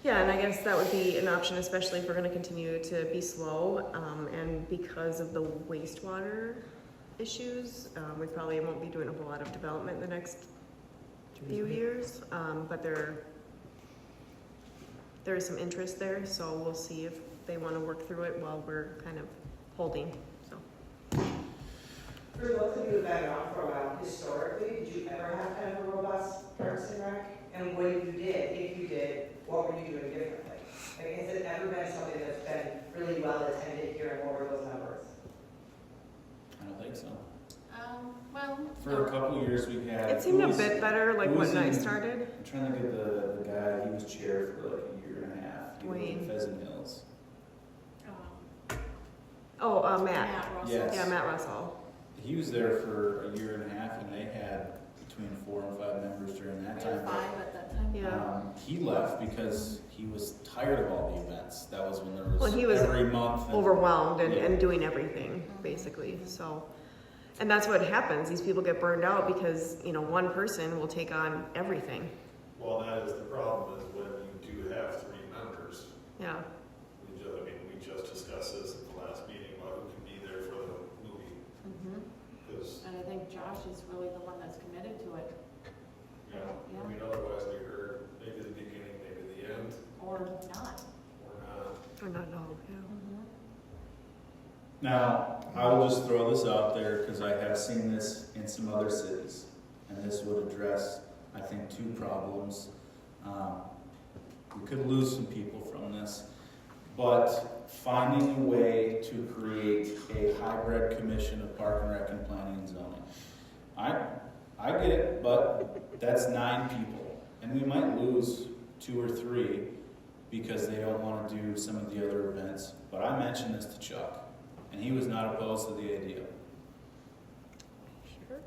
Yeah, and I guess that would be an option, especially if we're going to continue to be slow, and because of the wastewater issues, we probably won't be doing a whole lot of development in the next few years, but there is some interest there, so we'll see if they want to work through it while we're kind of holding. So. For those of you that have been on for a while, historically, did you ever have kind of a robust Parks and Rec? And when you did, if you did, what were you doing differently? Like, has it ever been something that's been really well attended here, and what were those numbers? I don't think so. Well, For a couple of years, we had. It seemed a who was- bit better, like who was when I in- started. I'm trying to get the guy, he was chair for like a year and a half. He was in Wayne. Pheasant Hills. Oh, Matt. Matt Russell. Yes. Yeah, Matt Russell. He was there for a year and a half, and they had between 4 and 5 members during that We had time. 5 at that time. Yeah. He left because he was tired of all the events. That was when there was, Well, he was every month. Overwhelmed Yeah. and doing everything, basically. So, and that's what happens. These people get burned out because, one person will take on everything. Well, that is the problem, is when you do have 3 members, Yeah. we just discussed this at the last meeting about who can be there for the movie. Because, And I think Josh is really the one that's committed to it, otherwise we heard maybe the beginning, maybe the end, or not. or not. Or not all, yeah. Now, I will just throw this out there because I have seen this in some other cities, and this would address, I think, 2 problems. We could lose some people from this, but finding a way to create a hybrid commission of Park and Rec and Planning and Zoning. I get it, but that's 9 people, and we might lose 2 or 3 because they don't want to do some of the other events. But I mentioned this to Chuck, and he was not opposed to the idea. Sure.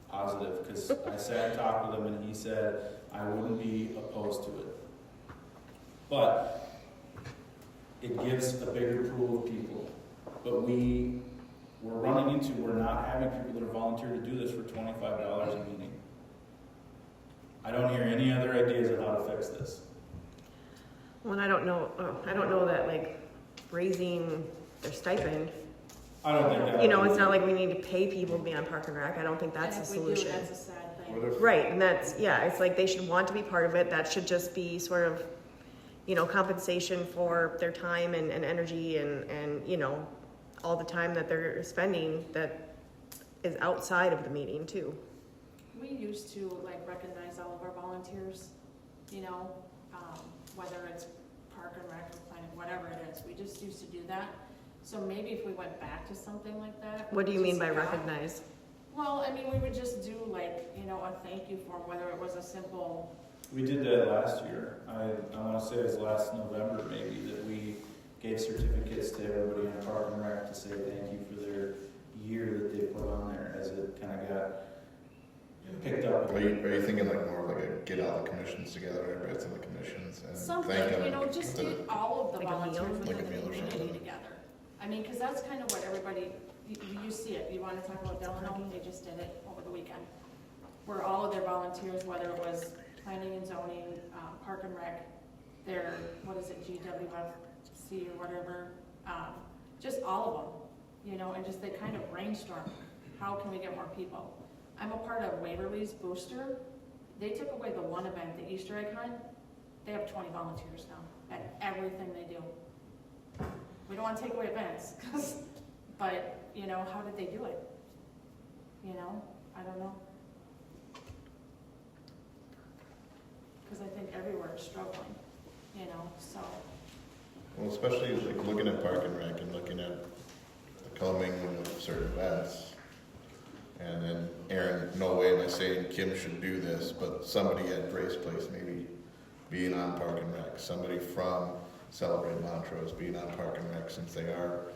Positive, because I sat and talked with him, and he said I wouldn't be opposed to it. But it gives a bigger pool of people. But we're not having people that are volunteer to do this for $25 a meeting. I don't hear any other ideas on how to fix this. Well, and I don't know that like raising their stipend, I don't think that. you know, it's not like we need to pay people to be on Park and Rec. I don't think that's And the if we do, solution. that's a sad thing. What if, Right, and that's, yeah, it's like they should want to be part of it. That should just be sort of, you know, compensation for their time and energy and, you know, all the time that they're spending that is outside of the meeting too. We used to like recognize all of our volunteers, you know, whether it's Park and Rec or planning, whatever it is, we just used to do that. So maybe if we went back to something like that. What do you mean by just recognize? Well, I mean, we would just do like, you know, a thank you form, whether it was a simple, We did that last year. I want to say it was last November maybe, that we gave certificates to everybody on Park and Rec to say thank you for their year that they put on there, as it kind of got picked up. are you thinking like more like a get all the commissions together, everybody's in the commissions and something, thank them? you know, just get all of the Like a meal? volunteers Like within a the meal or community something. together. I mean, because that's kind of what everybody, you see it. You want to talk about Delano, they just did it over the weekend. Where all of their volunteers, whether it was planning and zoning, Park and Rec, their, what is it, GWFC or whatever, just all of them, you know, and just they kind of brainstorm, how can we get more people? I'm a part of Waverly's Booster. They took away the one event, the Easter egg hunt. They have 20 volunteers now at everything they do. We don't want to take away events, but, you know, how did they do it? You know, I don't know. Because I think everywhere is struggling, you know, so. Well, especially like looking at Park and Rec and looking at the commingling of certain events. And then Aaron, no way am I saying Kim should do this, but somebody at Grace Place maybe being on Park and Rec, somebody from Celebrate Montrose being on Park and Rec, since they are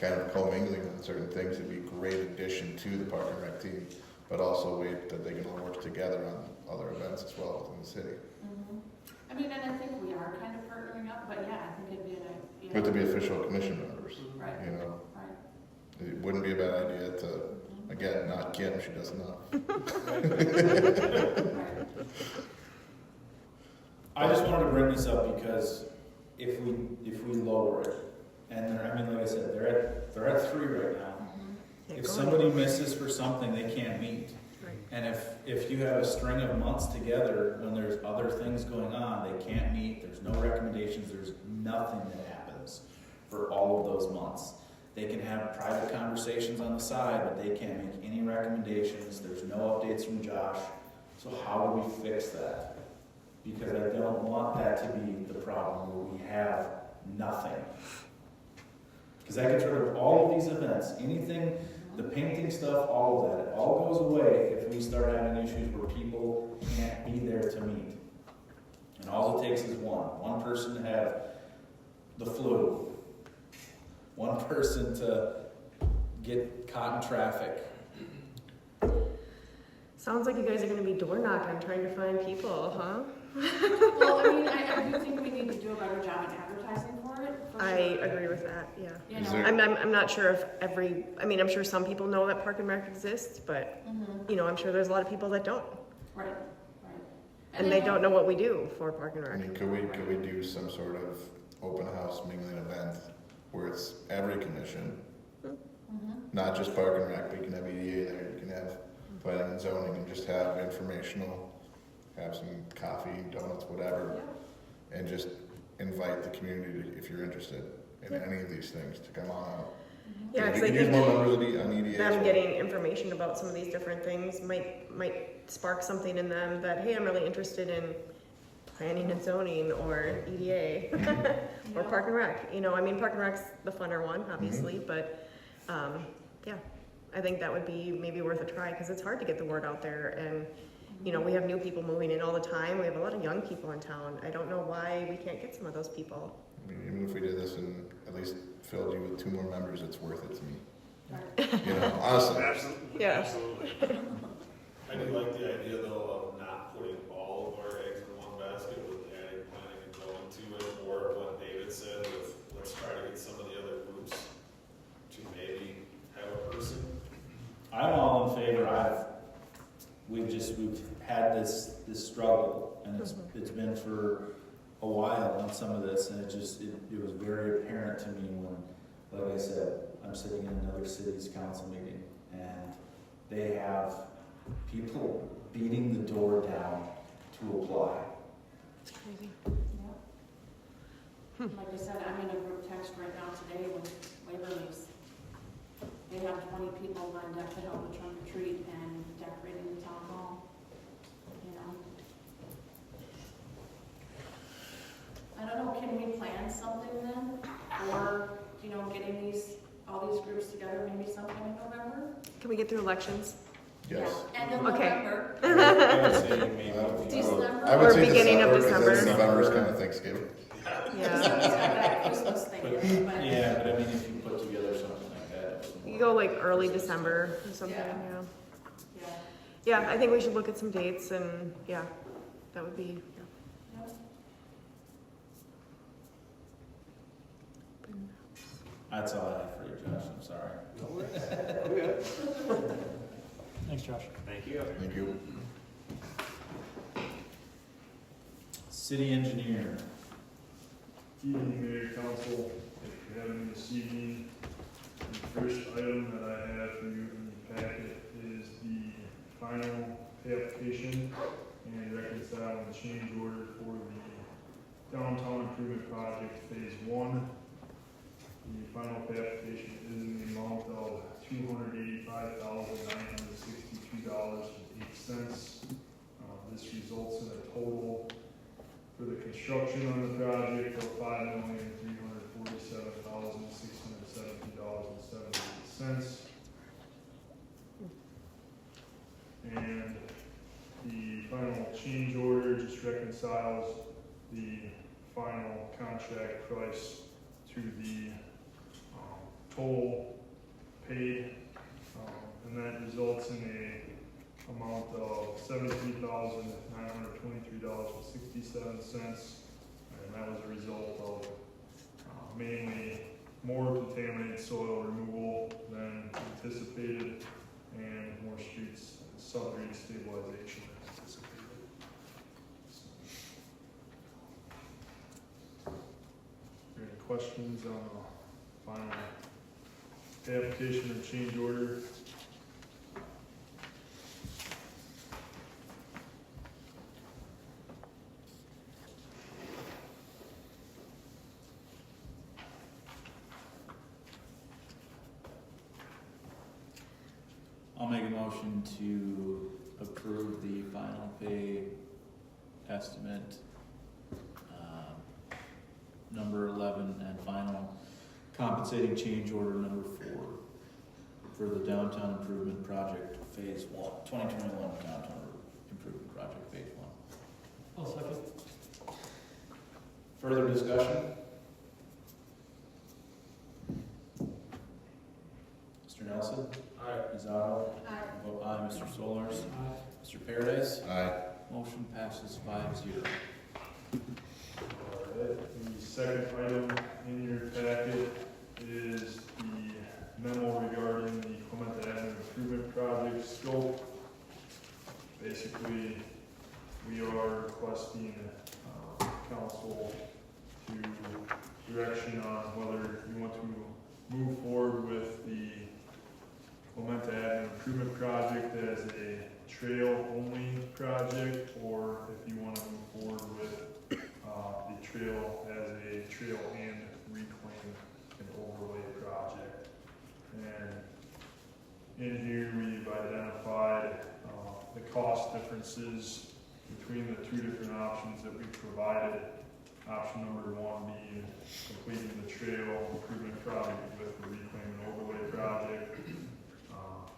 kind of commingling on certain things, it'd be a great addition to the Park and Rec team, but also a way that they can all work together on other events as well within the city. Mm-hmm. I mean, and I think we are kind of partnering up, but yeah, I think it'd be you know. But to be official commission members, Right. you know, Right. it wouldn't be a bad idea to, again, not Kim, she does enough. Right. I just wanted to bring this up because if we lower it, and I mean, like I said, they're at 3 right now. If somebody misses for something, they can't meet. Right. And if you have a string of months together when there's other things going on, they can't meet, there's no recommendations, there's nothing that happens for all of those months. They can have private conversations on the side, but they can't make any recommendations, there's no updates from Josh. So how do we fix that? Because I don't want that to be the problem where we have nothing. Because that gets rid of all of these events, anything, the painting stuff, all of that, it all goes away if we start having issues where people can't be there to meet. And all it takes is one person to have the flu, one person to get caught in traffic. Sounds like you guys are gonna be door knocking, trying to find people, huh? Well, I mean, I do think we need to do a better job in advertising for it. For I sure. agree with that, yeah. You Is know, there- I'm not sure if I'm sure some people know that Park and Rec exists, but, you know, I'm sure there's a lot of people that don't. right, right. And they don't know what we do for Park and I Rec. mean, could we do some sort of open house mingling event where it's every commission, not just Park and Rec, but you can have EDA there, you can have planning and zoning, and just have informational, have some coffee, donuts, whatever, and just invite the community to, if you're interested in any of these things, to come on out. Yeah, We because I could use think more members on EDA as them well. getting information about some of these different things might spark something in them that, hey, I'm really interested in planning and zoning or EDA or Park and Rec. You know, I mean, Park and Rec's the funner one, obviously, but yeah, I think that would be maybe worth a try because it's hard to get the word out there. And, you know, we have new people moving in all the time. We have a lot of young people in town. I don't know why we can't get some of those people. I mean, even if we did this and at least filled you with 2 more members, it's worth it to me. You know, honestly. Absolutely. Yeah. Absolutely. I do like the idea though of not putting all of our eggs in one basket with adding planning and going to it. struggle, and it's been for a while on some of this, and it was very apparent to me when, like I said, I'm sitting in another city's council meeting, and they have people beating the door down to apply. It's crazy. Like I said, I'm in a group text right now today with Waverly's. They have 20 people lined up to help with trunk or treat and decorating the town hall, you know. I don't know, can we plan something then? Or, you know, getting all these groups together, maybe sometime in November? Can we get through elections? Yes. Yeah, end of Okay. November, I would say maybe. December. I would Or say beginning of December, because December. November's kind of Thanksgiving. Yeah. It's got that Christmas thing in it, but. Yeah, but I mean, if you put together something like that. You go like early December or something, Yeah. yeah. Yeah. Yeah, I think we should look at some dates and, yeah, that would be, Yep. That's all I have for you, Josh, I'm sorry. No worries. We're good. Thanks, Josh. Thank you. Thank you. City engineer. Evening, Mayor, Council, if you have any this evening, the first item that I have for you in the packet is the final pay application and reconciling the change order for the downtown improvement project phase 1. The final pay application is in the amount of $285,962.08. This results in a total for the construction on the project of $5,347,617.78. And the final change order just reconciles the final contract price to the total paid, and that results in a amount of $73,923.67, and that was a result of mainly more contaminated soil removal than anticipated and more streets subgrade stabilization than anticipated. Are there any questions on the final pay application or change order? I'll make a motion to approve the final pay estimate, number 11, and final compensating change order number 4 for the downtown improvement project phase 1, 2021 downtown improvement project phase 1. I'll second. Further discussion? Mr. Nelson? Aye. Ms. Otto? Aye. Vote aye. Mr. Solers? Aye. Mr. Paradise? Aye. Motion passes 5-0. Alright, the second item in your packet is the memo regarding the Clement Avenue Improvement Project scope. Basically, we are requesting council to direction on whether you want to move forward with the Clement Avenue Improvement Project as a trail-only project, or if you want to move forward with the trail as a trail and reclaim and overlay project. And in here, we've identified the cost differences between the two different options that we provided. Option number 1 being completing the trail improvement project with the reclaim and overlay project.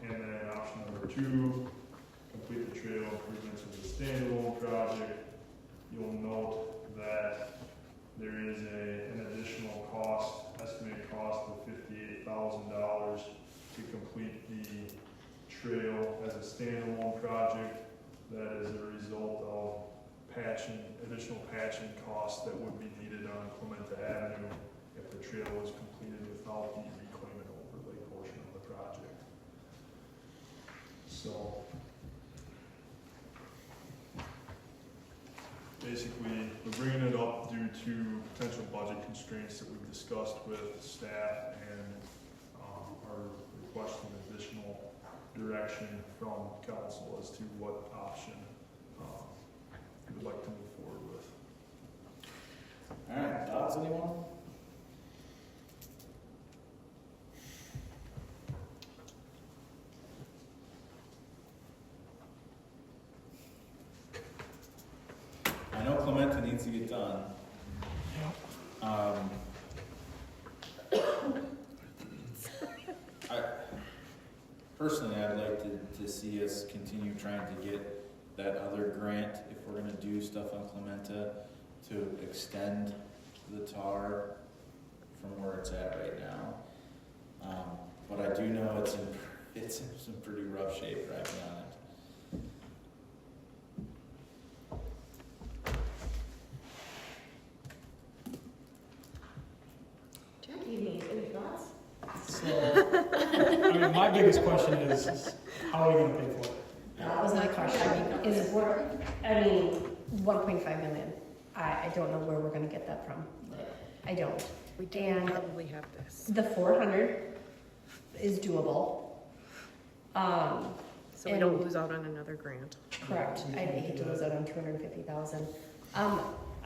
And then option number 2, complete the trail improvements as a standalone project. You'll note that there is an additional cost, estimated cost of $58,000 to complete the trail as a standalone project. That is a result of additional patching costs that would be needed on Clement Avenue if the trail was completed without the reclaim and overlay portion of the project. So, basically, we're bringing it up due to potential budget constraints that we've discussed with staff and are requesting additional direction from council as to what option we would like to move forward with. Alright, thoughts, anyone? I know Clementa needs to get done. Personally, I'd like to see us continue trying to get that other grant, if we're gonna do stuff on Clementa, to extend the tar from where it's at right now. But I do know it's in some pretty rough shape driving on it. Jackie, any thoughts? So, I mean, my biggest question is how are we gonna pay for it? That was my question. Is what, I mean, 1.5 million. I don't know where we're gonna get that from. I don't. We And probably have this. the 400 is doable. So we don't lose out on another grant. Correct. I'd hate to lose out on 250,000.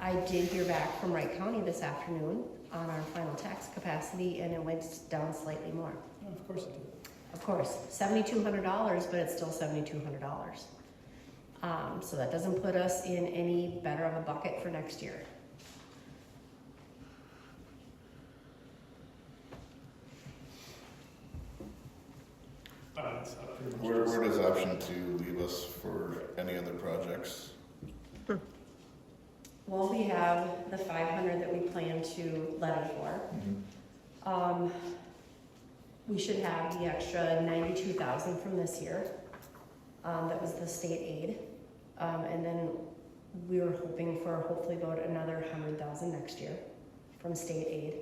I did hear back from Wright County this afternoon on our final tax capacity, and it went down slightly more. Yeah, of course it did. Of course, $7,200, but it's still $7,200. So that doesn't put us in any better of a bucket for next year. It's pretty much Where just- does option 2 leave us for any other projects? Well, we have the 500 that we plan to levy for. We should have the extra 92,000 from this year. That was the state aid. And then we were hoping for hopefully about another 100,000 next year from state aid.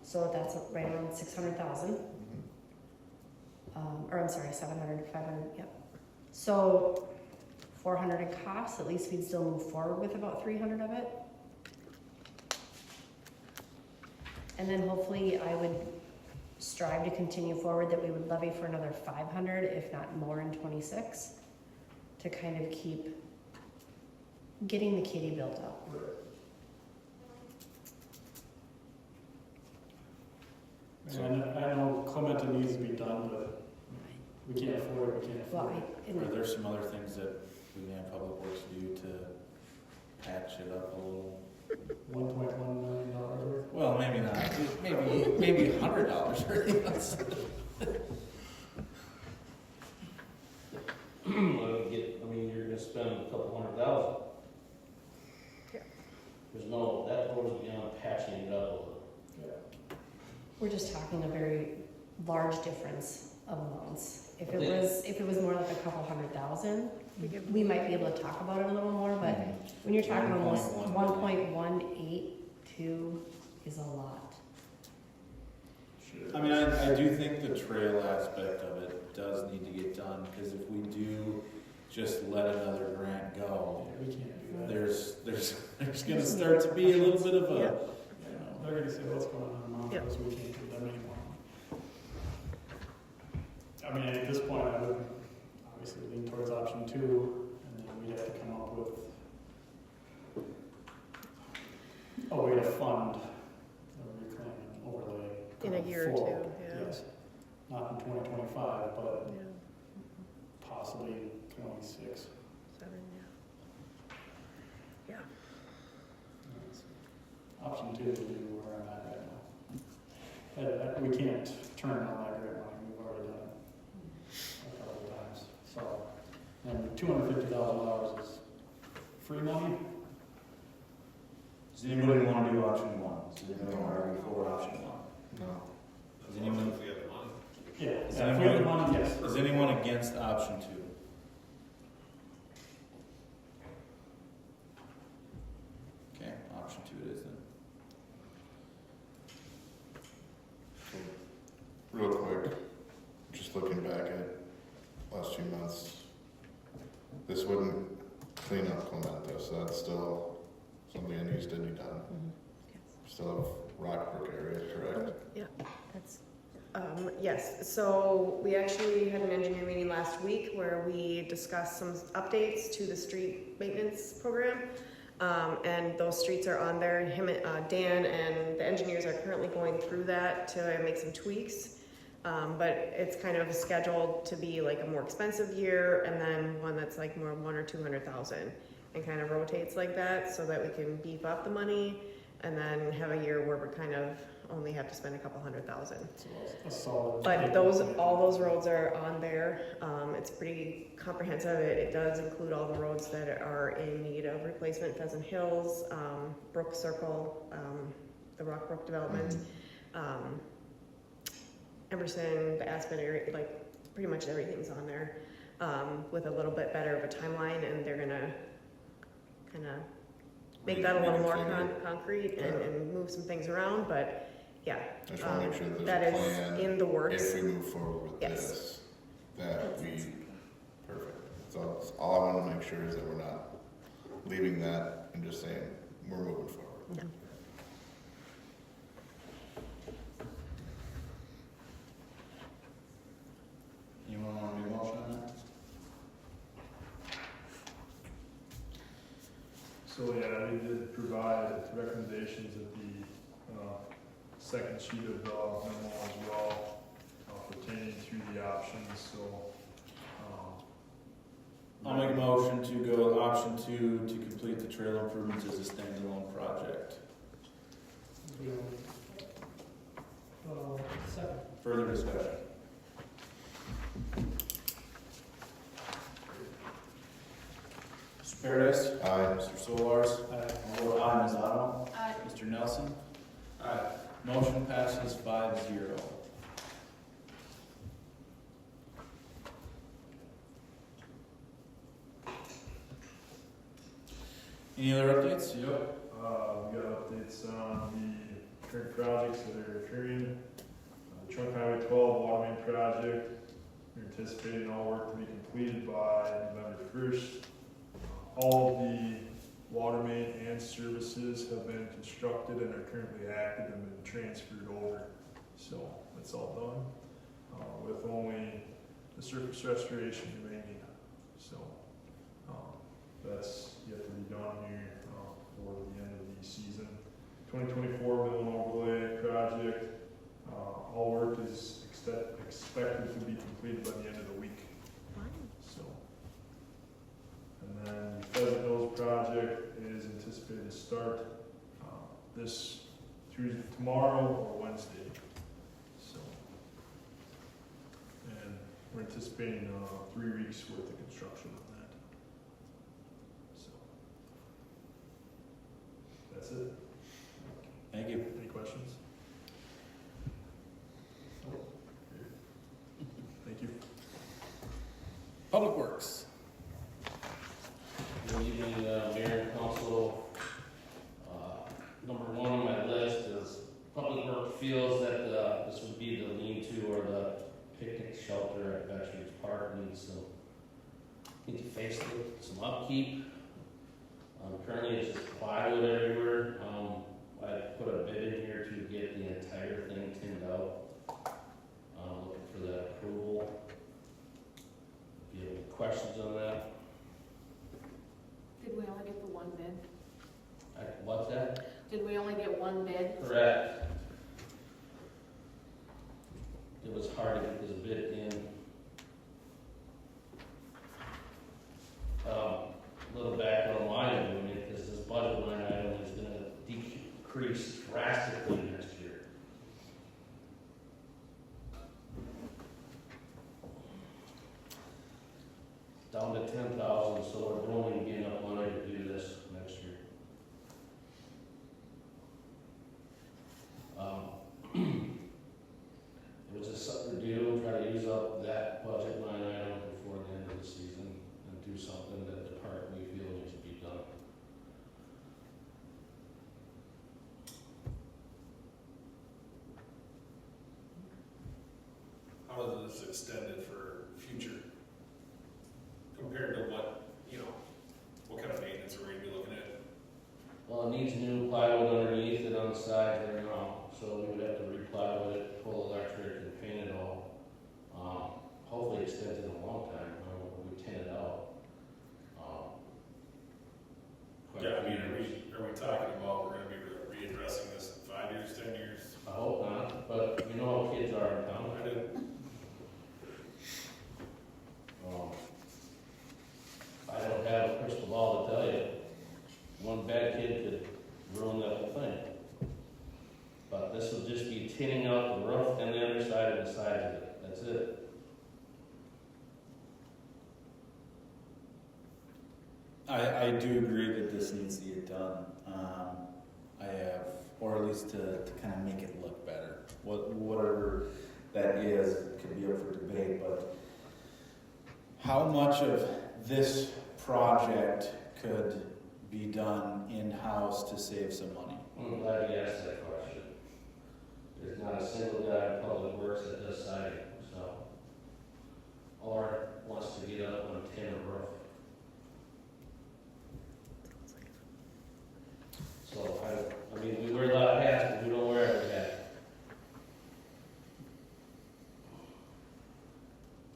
So that's right around 600,000. Or I'm sorry, 700, 500, yep. So 400 in costs, at least we'd still move forward with about 300 of it. And then hopefully I would strive to continue forward that we would levy for another 500, if not more in 26, to kind of keep getting the kitty built up. And I know Clementa needs to be done, but we can't afford it, we can't Well, afford it. Are there some other things that we can have Public Works do to patch it up a little? $1.1 million worth. Well, maybe not, maybe $100 worth. I mean, you're gonna spend a couple $100,000. Yeah. There's no, that goes beyond patching it up a little. We're just talking a very large difference of amounts. If it was more like a couple 100,000, we might be able to talk about it a little more, but when you're talking almost 1.182 is a lot. I mean, I do think the trail aspect of it does need to get done, because if we do just let another grant go, We can't do that. there's gonna start to be a little bit of a, You know, they're gonna say, what's going on in Yeah. Montrose, we can't do them anymore. I mean, at this point, I would obviously lean towards option 2, and then we'd have to come up with a way to fund the reclaim and overlay. In a going year or forward. two, yeah. Yes, not in 2025, but Yeah. possibly in 26. 7, yeah. Option 2 would be where I'm at right now. We can't turn down that grant money, we've already done it a couple of times. So, and $250,000 is free money. does anybody want to do option 1? Does anybody want to argue for option 1? No. Is anyone, If we have the money. Yeah, Is if we have the anyone- money, yes. is anyone against option 2? Okay, option 2 it is then. Real quick, just looking back at last few months, this wouldn't clean up Clementa. sent us, so that's still something that needs to be done. Still have Rockbrook area, correct? Yeah, that's, yes, so we actually had an engineer meeting last week where we discussed some updates to the street maintenance program. And those streets are on there, Dan and the engineers are currently going through that to make some tweaks. But it's kind of scheduled to be like a more expensive year and then one that's like more 100,000 or 200,000 and kind of rotates like that so that we can beef up the money and then have a year where we're kind of only have to spend a couple $100,000. A solid. But all those roads are on there. It's pretty comprehensive. It does include all the roads that are in need of replacement. Pheasant Hills, Brook Circle, the Rockbrook development, Emerson, the Aspen area, like pretty much everything's on there with a little bit better of a timeline, and they're gonna kind of make that a little more concrete and move some things around. But yeah, I just want to make sure that that there's a is plan. in the works. If we move forward with Yes. this, that we, perfect. So all I want to make sure is that we're not leaving that and just saying, we're moving forward. Yeah. Anyone want to make a motion on that? So yeah, we did provide recommendations at the second sheet of memo as well pertaining to the options, so. I'll make a motion to go with option 2 to complete the trail improvements as a standalone project. Second. Further discussion? Mr. Paradise? Aye. Mr. Solars? Aye. I'll vote aye, Ms. Otto. Aye. Mr. Nelson? Aye. Motion passes 5-0. Any other updates? Yep. We got updates on the current projects that are occurring. Trunk Highway 12 water main project, we're anticipating all work to be completed by November 1st. All of the water main and services have been constructed and are currently active and been transferred over. So that's all done, with only the surface restoration remaining. So that's yet to be done here for the end of the season. 2024 middle overlay project, all work is expected to be completed by the end of the week. So, and then the Pheasant Hills project is anticipated to start this Tuesday, tomorrow or Wednesday. So, and we're anticipating 3 weeks worth of construction on that. So, that's it. Thank you. Any questions? Thank you. Public Works. Good evening, Mayor and Council. Number 1 on my list is Public Works feels that this would be the lean-to or the picnic shelter at Veterans Park needs to facelift, some upkeep. Currently it's just plywood everywhere. I put a bid in here to get the entire thing tinned out. Looking for that approval. If you have any questions on that? Did we only get the one bid? What's that? Did we only get one bid? Correct. It was hard to get this bid in. A little background on why I'm doing it, because this budget line item is gonna decrease drastically next year. Down to 10,000, so we're only getting enough money to do this next year. It was just something to do, try to use up that budget line item before the end of the season and do something that the park we feel needs to be done. How is this extended for future compared to what, what kind of maintenance are we Well, it needs new plywood underneath it on the side there now, so we would have to re-plywood it, pull electric and paint it all. Hopefully it stays in a long time, we tin it out. Yeah, I mean, are we talking about we're gonna be readdressing this in 5 years, 10 years? I hope not, but you know how kids are in town. I did. I don't have a crystal ball to tell you. One bad kid could ruin that whole thing. But this will just be tinning out the roof and the underside and the sides of it. That's it. I do agree that this needs to get done. Or at least to kind of make it look better. Whatever that is, could be up for debate, but how much of this project could be done in-house to save some money? I'm glad you asked that question. There's not a single guy in Public Works that does siding, so, or wants to get up on a tin roof. So, I mean, we wear a lot of hats, but we don't wear every hat.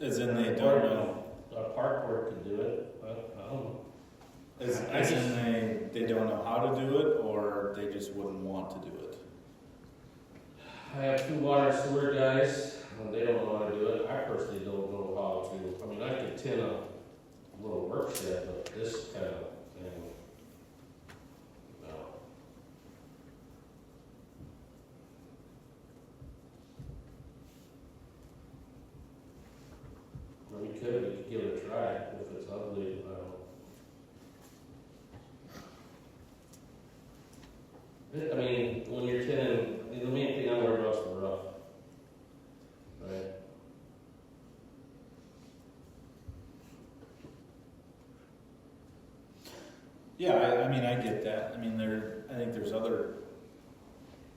As in they don't know. Our park board could do it, but I don't know. As in they don't know how to do it, or they just wouldn't want to do it? I have 2 water sewer guys, and they don't know how to do it. I personally don't know how to. I mean, I could tin a little work shed, but this kind of thing, no. Well, we could give it a try. If it's ugly, I don't. I mean, when you're tinning, the main thing I'm worried about is the roof. Right? Yeah, I mean, I get that. I mean, I think there's other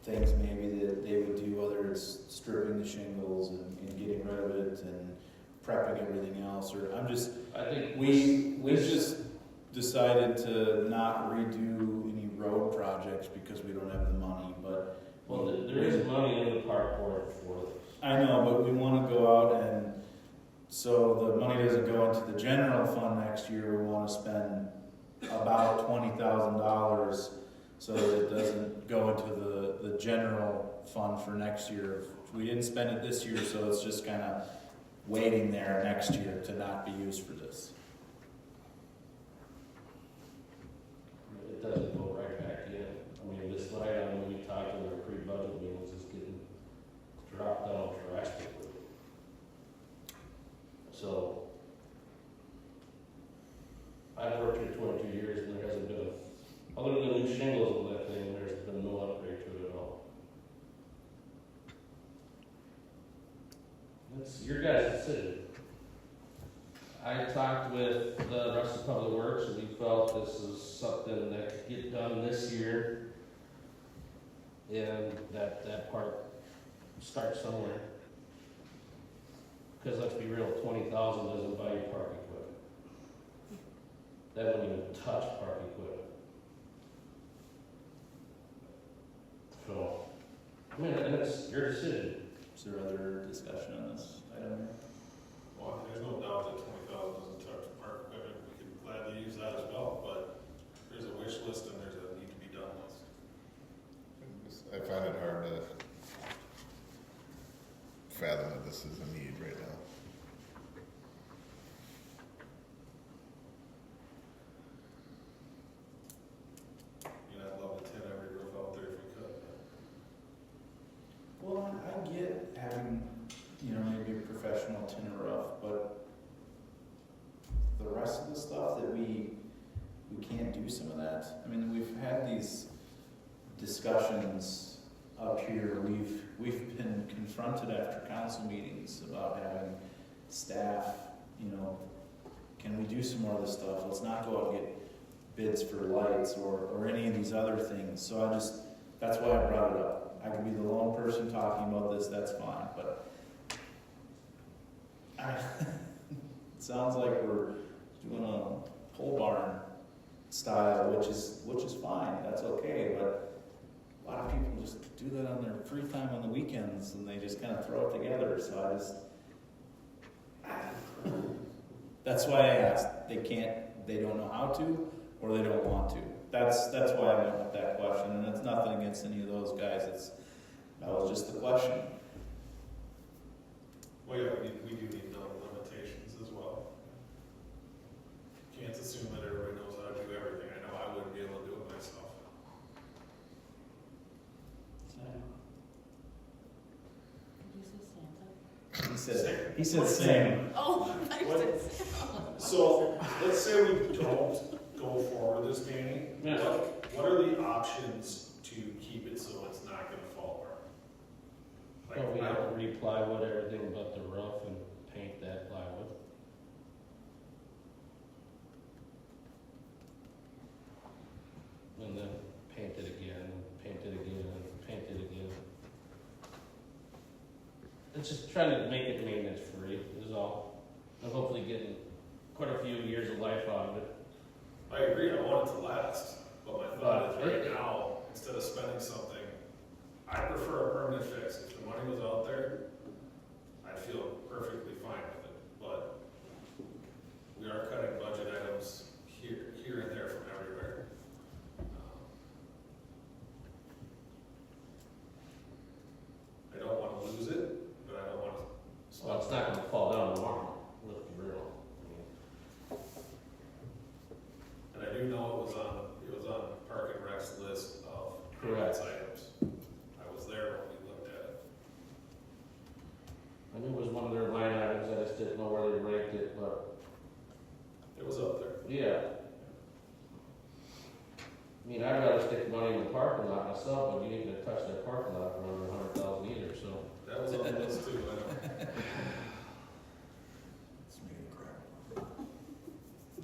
things maybe that they would do, whether it's stripping the shingles and getting rid of it and prepping everything else, or I think we just decided to not redo any road projects because we don't have the money, but. Well, there is money in the park board for this. I know, but we want to go out and, so the money doesn't go into the general fund next year, we want to spend about $20,000 so that it doesn't go into the general fund for next year. We didn't spend it this year, so it's just kind of waiting there next year to not be used for this. It doesn't go right back in. I mean, this line item, when you talk in our pre-budget meetings, is getting dropped down drastically. So, I've worked here 22 years and there hasn't been other than new shingles on that thing, there's been no upgrade to it at all. It's your guys' decision. I talked with the rest of Public Works and we felt this is something that could get done this year. And that part starts somewhere. Because let's be real, 20,000 doesn't buy you park equipment. That wouldn't even touch park equipment. So, I mean, and it's your decision. Is there other discussion on this item here? Well, there's no doubt that 20,000 doesn't touch park equipment, we could gladly use that as well, but there's a wish list and there's a need to be done list. I find it hard to fathom that this is a need right now. You know, I'd love to tin every roof out there if we could, but Well, I get having, maybe a professional tin roof, but the rest of the stuff that we can't do some of that. I mean, we've had these discussions up here. We've been confronted after council meetings about having staff, can we do some more of this stuff? Let's not go out and get bids for lights or any of these other things. So that's why I brought it up. I can be the lone person talking about this, that's fine, but it sounds like we're doing a pole barn style, which is fine, that's okay, but a lot of people just do that on their free time on the weekends, and they just kind of throw it together, so that's why I asked. They don't know how to, or they don't want to. That's why I went with that question, and it's nothing against any of those guys, that was just the question. Well, yeah, we do need no limitations as well. Can't assume that everybody knows how to do everything. I know I wouldn't be able to do it myself. He said same. Oh, I What? said Santa. So, let's say we don't go forward with this, Danny. Yeah. What are the options to keep it so it's not gonna fall apart? Well, we I have don't- to re-plywood everything but the roof and paint that plywood. And then paint it again, and paint it again, and paint it again. It's just trying to make it maintenance free is all. And hopefully getting quite a few years of life out of it. I agree, I want it to last, but my thought is right now, instead of spending something, I prefer a permanent fix. If the money was out there, I'd feel perfectly fine with it, but we are cutting budget items here and there from everywhere. I don't wanna lose it, but I don't wanna. Well, it's not gonna fall down tomorrow, let's be real. And I do know it was on Park and Rec's list of Correct. maintenance items. I was there when we looked at it. I knew it was one of their line items, I just didn't know where they ranked it, but It was up there. yeah. I mean, I'd rather stick money in the parking lot myself, but you ain't gonna touch that parking lot for under 100,000 either, so. That was on the list too, I know.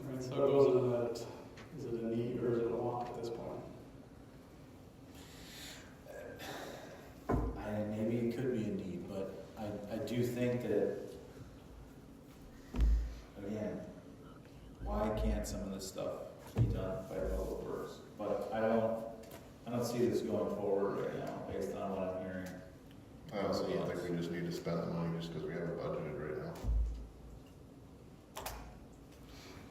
Alright, so it goes into that, is it a need or is it a want at this point? Maybe it could be a need, but I do think that, again, why can't some of this stuff be done by Public Works? But I don't see this going forward right now, based on what I'm hearing. I also don't think we just need to spend the money just because we have it budgeted right now.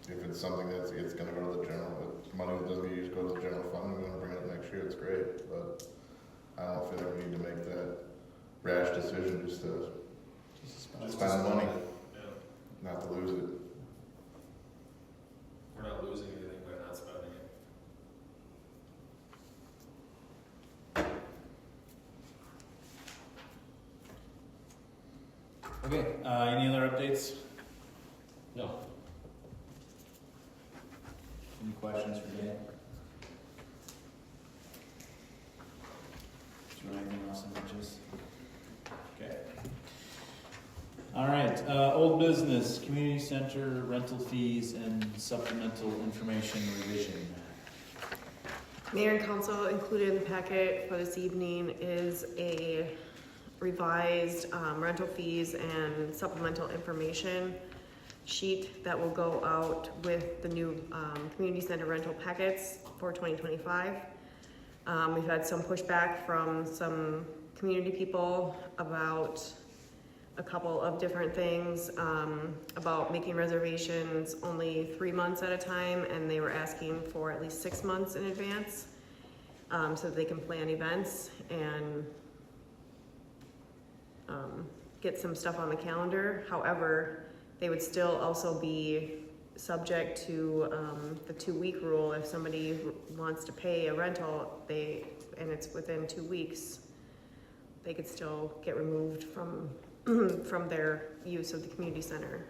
If it's something it's gonna go to the general, if money that doesn't get used go to the general fund, we're gonna bring it up next year, it's great, but I don't feel like we need to make that rash decision just to spend the money, Yeah, not to lose it. we're not losing anything by not spending it. Okay, any other updates? No. Any questions for Dan? Is there anything else in just? Okay. All right, old business, community center rental fees and supplemental information revision. Mayor and council, included in the packet for this evening is a revised rental fees and supplemental information sheet that will go out with the new community center rental packets for 2025. We've had some pushback from some community people about a couple of different things, about making reservations only 3 months at a time, and they were asking for at least 6 months in advance, so that they can plan events and get some stuff on the calendar. However, they would still also be subject to the 2-week rule. If somebody wants to pay a rental, and it's within 2 weeks, they could still get removed from from their use of the community center.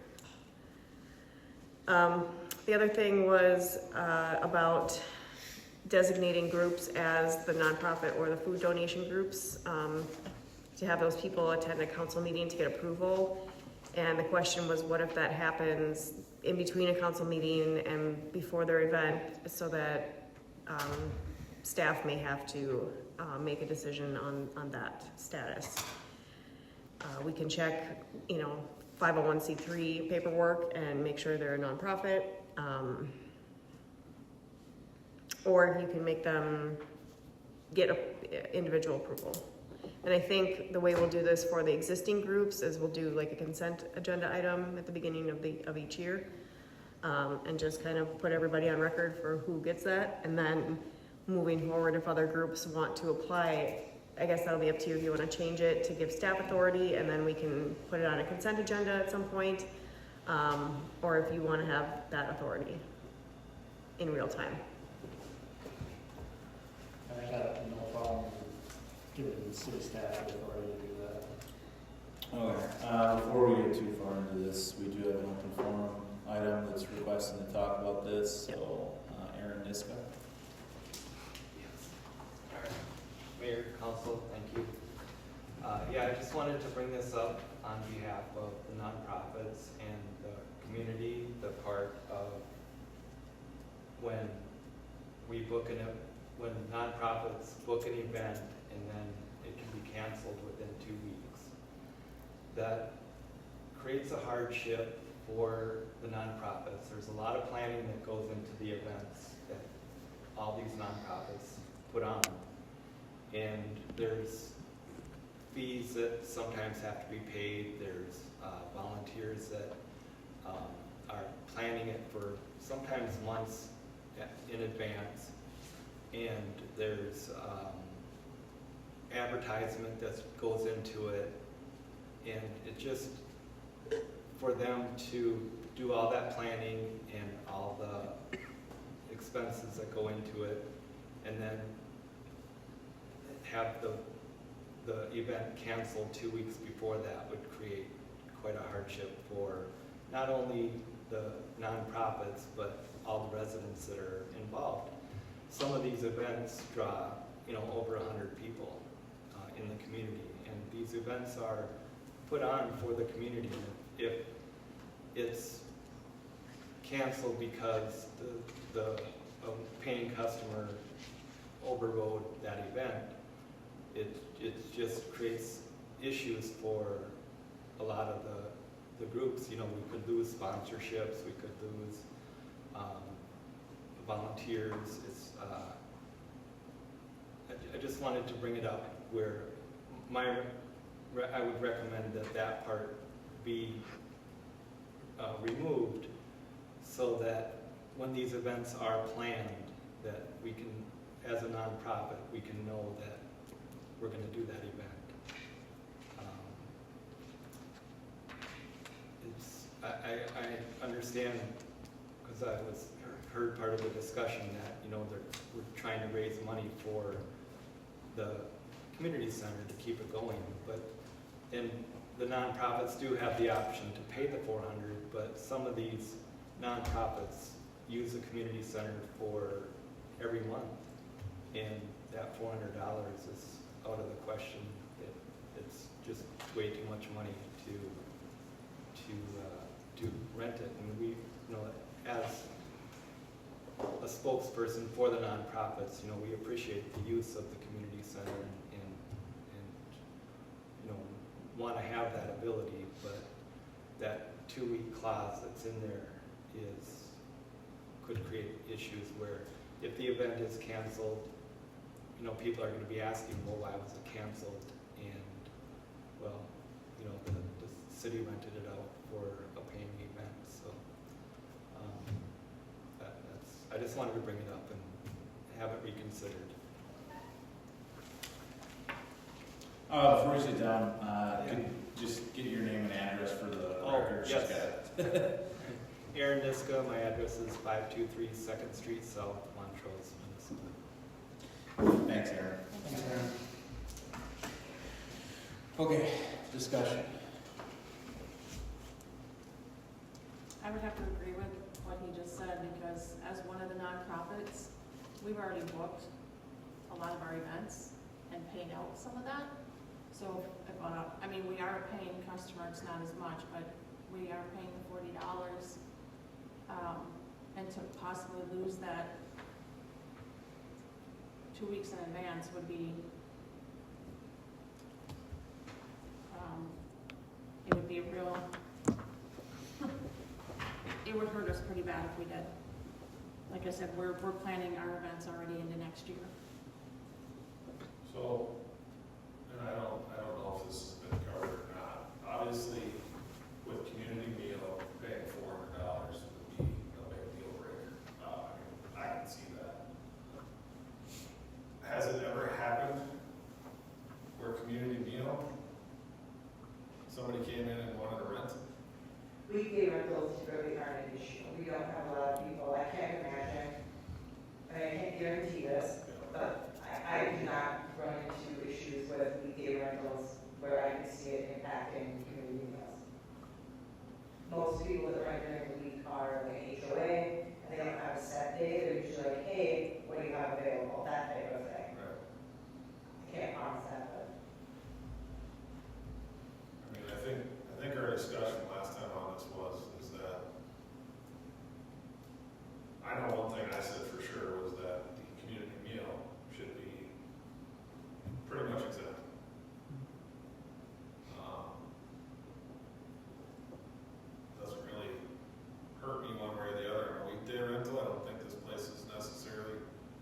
The other thing was about designating groups as the nonprofit or the food donation groups, to have those people attend a council meeting to get approval. And the question was, what if that happens in between a council meeting and before their event, so that staff may have to make a decision on that status. We can check, 501c3 paperwork and make sure they're a nonprofit. or you can make them get individual approval. And I think the way we'll do this for the existing groups is we'll do like a consent agenda item at the beginning of each year. And just kind of put everybody on record for who gets that. And then moving forward, if other groups want to apply, I guess that'll be up to you if you want to change it to give staff authority, and then we can put it on a consent agenda at some point. Or if you want to have that authority in real time. And I got no problem giving the city staff the authority to do that. Okay, before we get too far into this, we do have an open forum item that's requesting to talk about this, so, Aaron Niska. Mayor, Council, thank you. Yeah, I just wanted to bring this up on behalf of the nonprofits and the community, the part of when when nonprofits book an event and then it can be canceled within 2 weeks. That creates a hardship for the nonprofits. There's a lot of planning that goes into the events that all these nonprofits put on. And there's fees that sometimes have to be paid. There's volunteers that are planning it for sometimes months in advance. And there's advertisement that goes into it. And it just, for them to do all that planning and all the expenses that go into it, and then have the event canceled 2 weeks before that would create quite a hardship for not only the nonprofits, but all the residents that are involved. Some of these events draw, over 100 people in the community, and these events are put on for the community. If it's canceled because the paying customer overrode that event, it just creates issues for a lot of the groups. We could lose sponsorships, we could lose volunteers. I just wanted to bring it up where I would recommend that part be removed, so that when these events are planned, that we can, as a nonprofit, we can know that we're going to do that event. I understand, because I heard part of the discussion that we're trying to raise money for the community center to keep it going, and the nonprofits do have the option to pay the $400, but some of these nonprofits use the community center for every month, and that $400 is out of the question. It's just way too much money to rent it. And we, as a spokesperson for the nonprofits, we appreciate the use of the community center and want to have that ability, but that 2-week clause that's in there could create issues where if the event is canceled, people are going to be asking, well, why was it canceled? And, well, the city rented it out for a paying event. So I just wanted to bring it up and have it reconsidered. Before you sit down, could you just get your name and address for the record? Yes. Aaron Niska, my address is 523 2nd Street South, Montrose, Minnesota. Thanks, Aaron. Thanks, Aaron. Okay, discussion. I would have to agree with what he just said, because as one of the nonprofits, we've already booked a lot of our events and paid out some of that. So, we are a paying customer, it's not as much, but we are paying the $40, and to possibly lose that 2 weeks in advance would be, it would be real, it would hurt us pretty bad if we did. like I said, we're planning our events already into next year. So, and I don't know if this has been covered or not, obviously, with community meal, paying $400 would be a big deal breaker. I can see that. Has it ever happened where community meal, somebody came in and wanted to rent? Weekday rentals really aren't an issue. We don't have a lot of people, I can't imagine, I mean, I can't guarantee this, but I do not run into issues with weekday rentals where I can see it impacting community meals. Most people that rent during the week are like HOA, and they don't have a set day, they're usually like, hey, what do you have available, that type of thing. Right. I can't promise that, but. I mean, I think our discussion last time on this is that, I know one thing I said for sure was that the community meal should be pretty much exempt. Doesn't really hurt me one way or the other on a weekday rental. I don't think this place is necessarily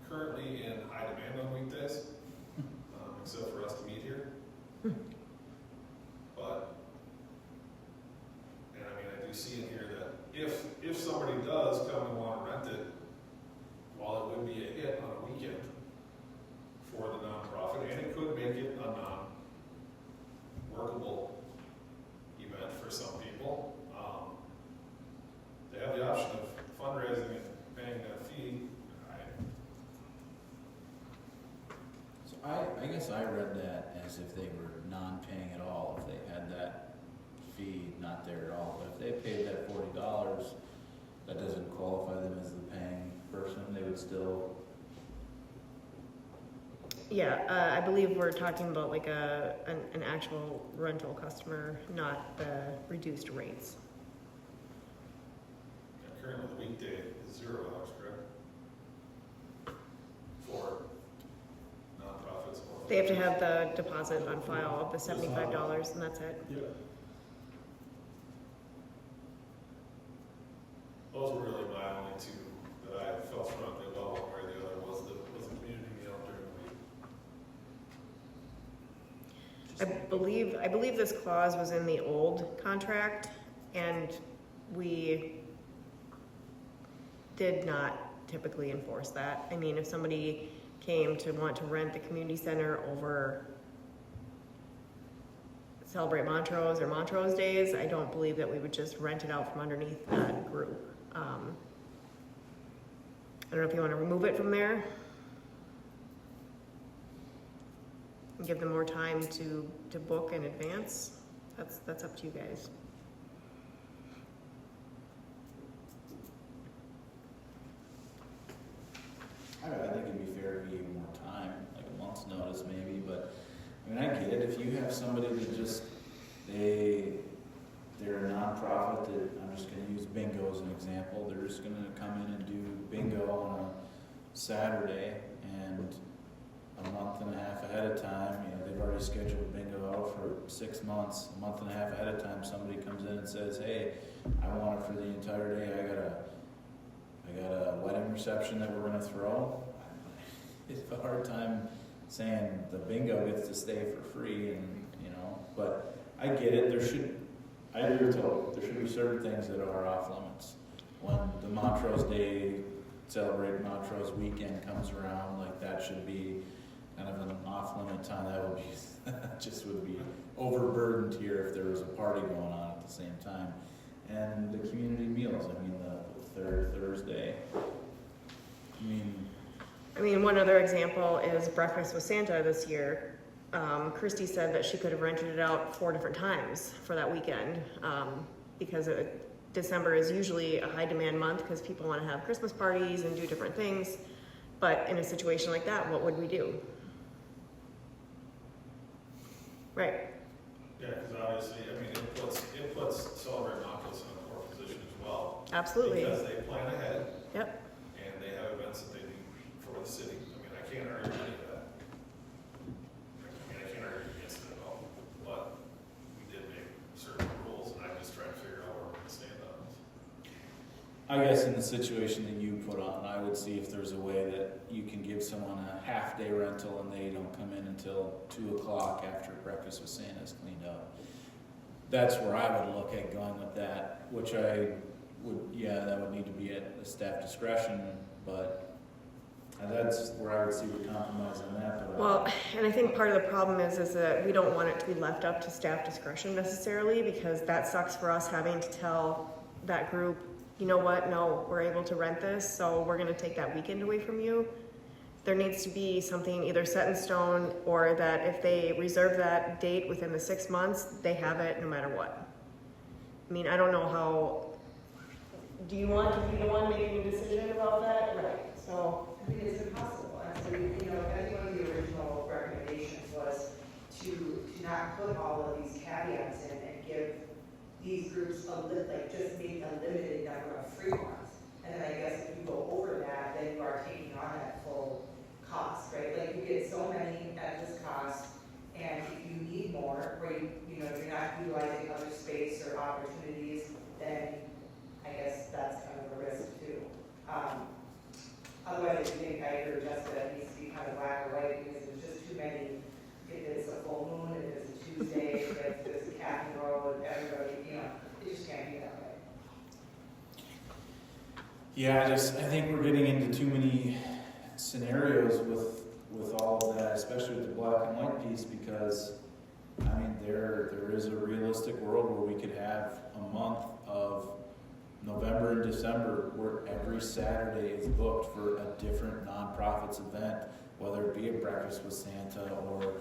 currently in high demand on weekdays, except for us to meet here. But, and I mean, I do see in here that if somebody does come and want to rent it, while it would be a hit on a weekend for the nonprofit, and it could make it a non-workable event for some people, they have the option of fundraising and paying that fee. So I guess I read that as if they were non-paying at all, if they had that fee not there at all. But if they paid that $40, that doesn't qualify them as the paying person, they would still. Yeah, I believe we're talking about like an actual rental customer, not the reduced rates. Currently, the weekday is $0, correct? For nonprofits. They have to have the deposit on file of the $75, and that's it. Yeah. Those were really my only two that I felt strongly about one way or the other was the community meal during the week. I believe this clause was in the old contract, and we did not typically enforce that. I mean, if somebody came to want to rent the community center over Celebrate Montrose or Montrose Days, I don't believe that we would just rent it out from underneath that group. I don't know if you want to remove it from there and give them more time to book in advance. That's up to you guys. I think it'd be fair to give you more time, like a month's notice maybe, but, I mean, I get it, if you have somebody that just, they're a nonprofit that, I'm just gonna use bingo as an example, they're just gonna come in and do bingo on a Saturday, and a month and a half ahead of time, you know, they've already scheduled bingo out for 6 months, a month and a half ahead of time, somebody comes in and says, hey, I want it for the entire day, I got a wedding reception that we're gonna throw. It's a hard time saying the bingo gets to stay for free, and you know. But I get it. I agree with Toby. There should be certain things that are off limits. When the Montrose Day, Celebrate Montrose weekend comes around, like that should be kind of an off limit time. That would be just would be overburdened here if there was a party going on at the same time. And the community meals. I mean, the third Thursday. I mean, one other example is Breakfast with Santa this year. Christy said that she could have rented it out 4 different times for that weekend because December is usually a high demand month because people want to have Christmas parties and do different things. But in a situation like that, what would we do? Right. Yeah, because obviously, I mean, it puts Celebrate Montrose in a poor position as well. Absolutely. Because they plan ahead. Yep. And they have events that they do for the city. I mean, I can't argue any of that. I mean, I can't argue against it at all. But we did make certain rules, and I'm just trying to figure out where we're going to stand on this. I guess in the situation that you put on. I would see if there's a way that you can give someone a half-day rental and they don't come in until 2 o'clock after breakfast with Santa is cleaned up. That's where I would look at going with that, which I would, yeah, that would need to be at the staff discretion, but that's where I would see the compromise on that. But Well, and I think part of the problem is that we don't want it to be left up to staff discretion necessarily, because that sucks for us having to tell that group, you know what, no, we're able to rent this, so we're gonna take that weekend away from you. There needs to be something either set in stone, or that if they reserve that date within the 6 months, they have it no matter what. I mean, I don't know how, do you want to be the one making a decision about that? Right, so. I mean, it's impossible, and so, you know, I think one of the original recommendations was to not put all of these caveats in and give these groups just make a limited number of free ones. And then I guess if you go over that, then you are taking on that full cost, right? Like you get so many at this cost, and if you need more, where you know, you're not utilizing other space or opportunities, then I guess that's kind of a risk too. Otherwise, I think I agree with Jessica, it needs to be kind of black or white, because there's just too many. If it's a full moon, if it's a Tuesday, if it's a Catherine Road, everybody, you know, it just can't be that way. yeah, I think we're getting into too many scenarios with all of that, especially with the black and white piece, because I mean there is a realistic world where we could have a month of November and December where every Saturday is booked for a different nonprofits event, whether it be a breakfast with Santa or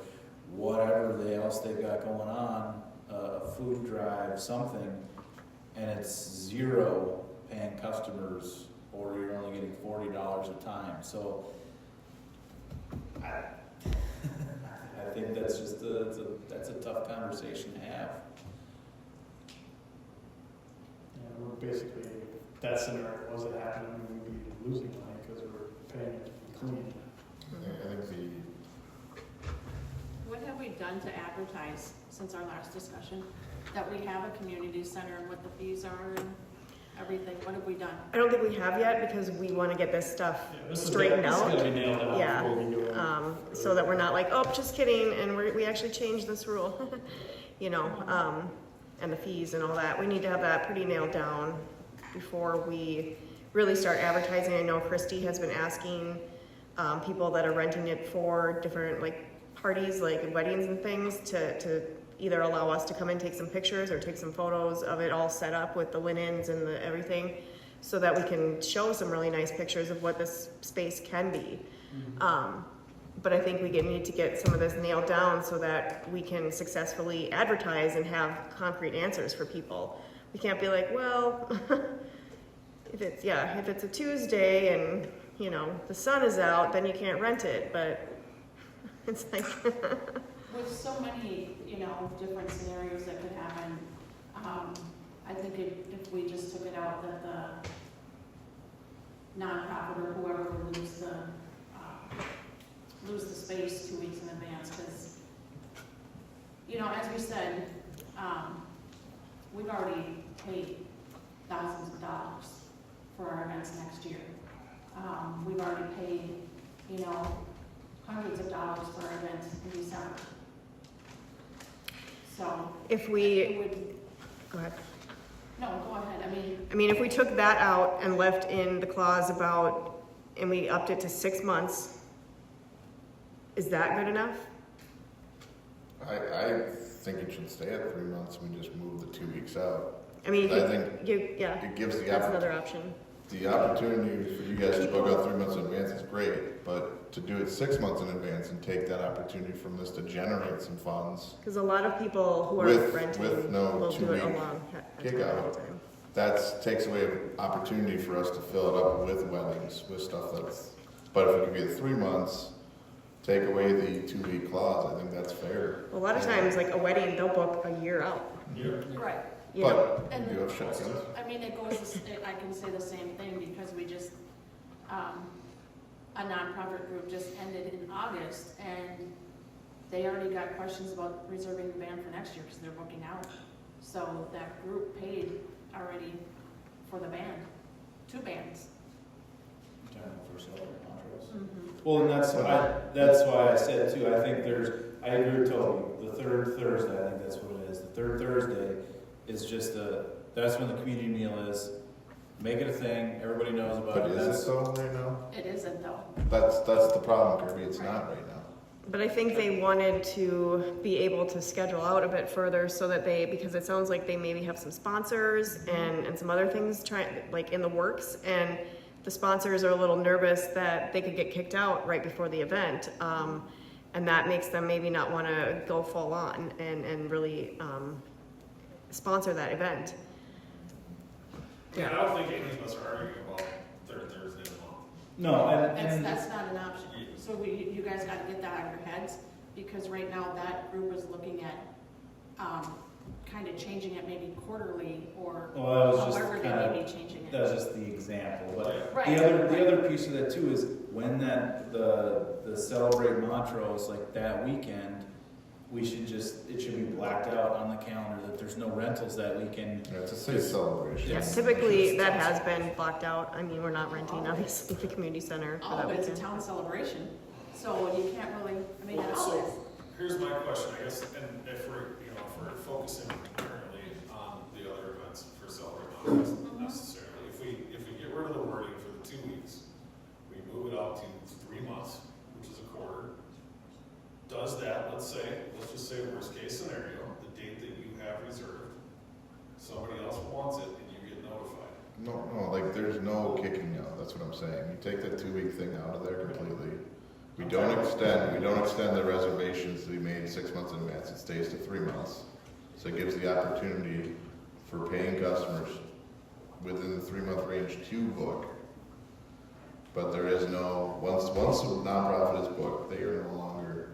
whatever else they've got going on, a food drive, something, and it's zero paying customers, or you're only getting $40 a time. So I think that's just that's a tough conversation to have. Yeah, we're basically, that scenario wasn't happening, we would be losing money because we're paying it to be clean. I think What have we done to advertise since our last discussion? That we have a community center and what the fees are and everything, what have we done? I don't think we have yet, because we want to get this stuff straightened This is out. gonna be nailed down Yeah. before we do it. So that we're not like, oh, just kidding, and we actually changed this rule, you know, and the fees and all that. We need to have that pretty nailed down before we really start advertising. I know Christy has been asking people that are renting it for different like parties, like weddings and things, to either allow us to come and take some pictures or take some photos of it all set up with the linens and the everything, so that we can show some really nice pictures of what this space can be. But I think we need to get some of this nailed down so that we can successfully advertise and have concrete answers for people. We can't be like, well, if it's a Tuesday and, you know, the sun is out, then you can't rent it, but it's like... With so many, you know, different scenarios that could happen, I think if we just took it out that the nonprofit or whoever would lose the space 2 weeks in advance, because, you know, as we said, we've already paid thousands of dollars for our events next year. We've already paid, you know, hundreds of dollars for our events in December. So If we, would, go ahead. no, go ahead. I mean, if we took that out and left in the clause about, and we upped it to 6 months, is that good enough? I think it should stay at 3 months, we just move the 2 weeks out. I mean, I think yeah, it gives that's another option. the opportunity for you guys to book out 3 months in advance is great, but to do it 6 months in advance and take that opportunity from this to generate some funds Because a lot of people who are with renting no will do it 2 week along. kick out, that takes away an opportunity for us to fill it up with weddings, with stuff that's, but if it could be the 3 months, take away the 2 week clause, I think that's fair. A lot of times, like a wedding, they'll book a year out. right. You know? But you do have shotguns. I mean, it goes, I can say the same thing because we just, a nonprofit group just ended in August and they already got questions about reserving the band for next year because they're booking out. So that group paid already for the band, 2 bands. For celery Montrose. Mhm. Well, and that's why I said too, I think I agree with Toby, the third Thursday, I think that's what it is, the third Thursday is just that's when the community meal is, make it a thing, everybody knows about But it. is it so right now? It isn't though. That's the problem, Kirby, it's not right now. But I think they wanted to be able to schedule out a bit further so that because it sounds like they maybe have some sponsors and some other things like in the works, and the sponsors are a little nervous that they could get kicked out right before the event, and that makes them maybe not want to go full on and really sponsor that event. Yeah, I don't think any of us are arguing about third Thursday of the month. No, and That's not an option. So you guys gotta get that out of your heads, because right now that group is looking at, kind of changing it maybe quarterly or well, that was just however they kind may of, be changing it. that was just the example, but Right. the other piece of that too is when the Celebrate Montrose, like that weekend, it should be blacked out on the calendar that there's no rentals that weekend. Yeah, it's a city celebration. Yes, typically that has been blocked out. I mean, we're not renting obviously the community center for All that of it's a weekend. town celebration, so you can't really, I mean, it all So, is. here's my question, I guess, and if we're focusing currently on the other events for Celebrate Montrose necessarily, if we get rid of the wording for the 2 weeks, we move it out to 3 months, which is a quarter, does that, let's just say worst case scenario, the date that you have reserved, somebody else wants it and you get notified. No, like there's no kicking out, that's what I'm saying. You take that 2-week thing out of there completely. We don't extend the reservations to be made 6 months in advance, it stays to 3 months. So it gives the opportunity for paying customers within the 3-month range to book. But there is no, once a nonprofit is booked, they are no longer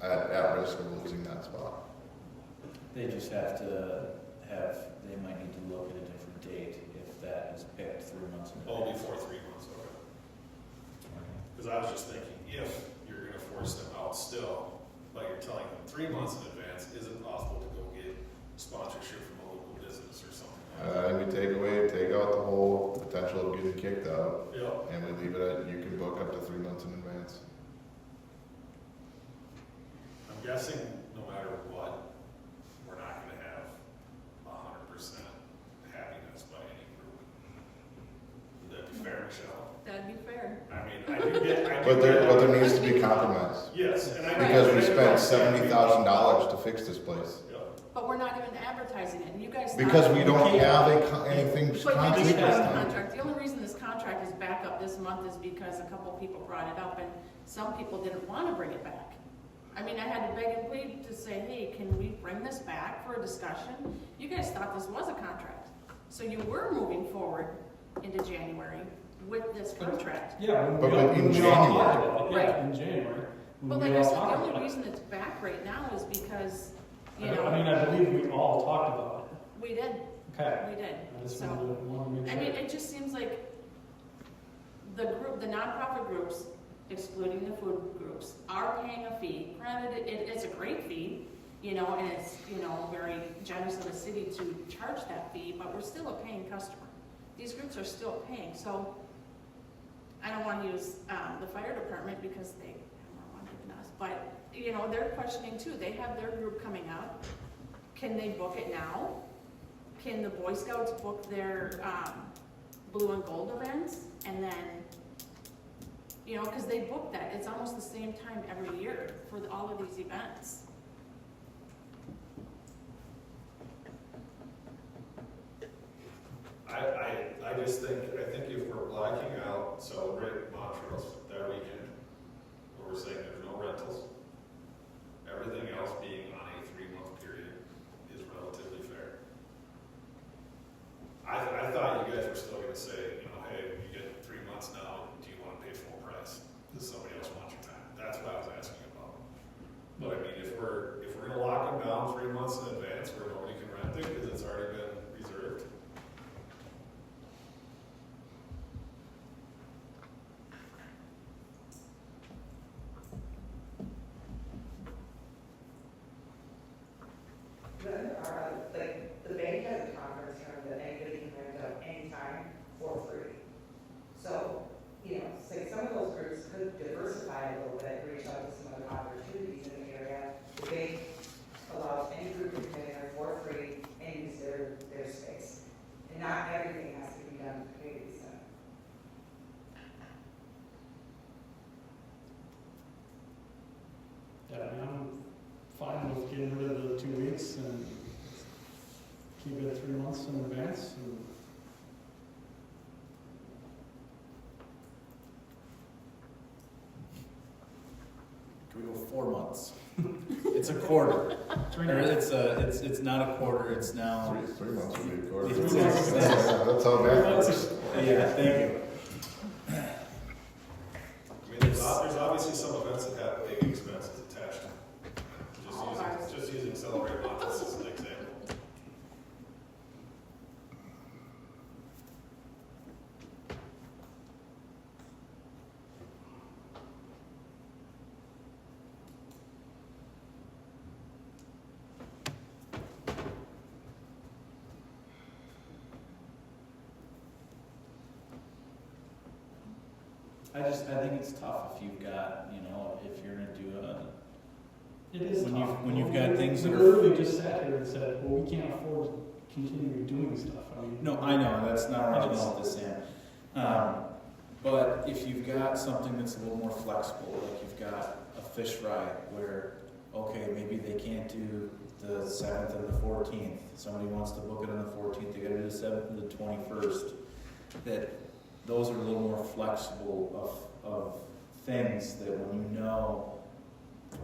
at risk of losing that spot. They just have they might need to look at a different date if that is picked 3 months in Oh, advance. before 3 months, okay. Because I was just thinking, if you're gonna force them out still, but you're telling them 3 months in advance, is it possible to go get sponsorship from a local business or something like that? And we take out the whole potential of getting kicked out. Yep. And we leave it at, you can book up to 3 months in advance. I'm guessing no matter what, we're not gonna have 100% happiness by any group. Would that be fair, Michelle? That'd be fair. I mean, I do get. But there needs to be compromise. Yes, and I. Because we spent $70,000 to fix this place. But we're not even advertising it, and you guys. Because we don't have anything But you concrete did this have a time. contract. The only reason this contract is back up this month is because a couple people brought it up, and some people didn't want to bring it back. I mean, I had to beg and plead to say, hey, can we bring this back for a discussion? You guys thought this was a contract, so you were moving forward into January with this contract. Yeah. But in we all January. talked about it, Right. Yeah, in January. But We like I all said, the talked only about it. reason it's back right now is because, I you know. mean, I believe we all talked about We did, it. Okay. we did. I just So, wanted to make I sure. mean, it just seems like the nonprofit groups, excluding the food groups, are paying a fee. Granted, it's a great fee, you know, and it's, you know, very generous of the city to charge that fee, but we're still a paying customer. These groups are still paying, so I don't want to use the fire department because they have more money than us, but, you know, they're questioning too. They have their group coming up. Can they book it now? Can the Boy Scouts book their blue and gold events? And then, you know, because they book that. It's almost the same time every year for all of these events. I just think if we're blacking out Celebrate Montrose that weekend, where we're saying there's no rentals, everything else being on a 3-month period is relatively fair. I thought you guys were still gonna say, you know, hey, you get 3 months now, do you wanna pay full price? Does somebody else want your time? That's what I was asking about. But I mean, if we're gonna lock them down 3 months in advance where nobody can rent it because it's already been reserved, Like, the bank has a conference room that anybody can rent out anytime for free. So, you in advance? Can we go 4 months? It's a quarter. Or it's not a quarter, it's now. 3 months would be a quarter. It's- That's how bad it is. Yeah, thank you. I mean, there's obviously some events that have big expenses attached. Just using Celebrate Montrose as an example. I think it's tough if you've got, if you're gonna do It is When tough. when you've got things that We are. literally just sat here and said, well, we can't afford to continue doing stuff. I mean. No, I know, that's not what I'm all this saying. But if you've got something that's a little more flexible, like you've got a fish fry where, okay, maybe they can't do the 7th and the 14th. Somebody wants to book it on the 14th, they gotta do the 7th and the 21st. That those are a little more flexible of things that when you know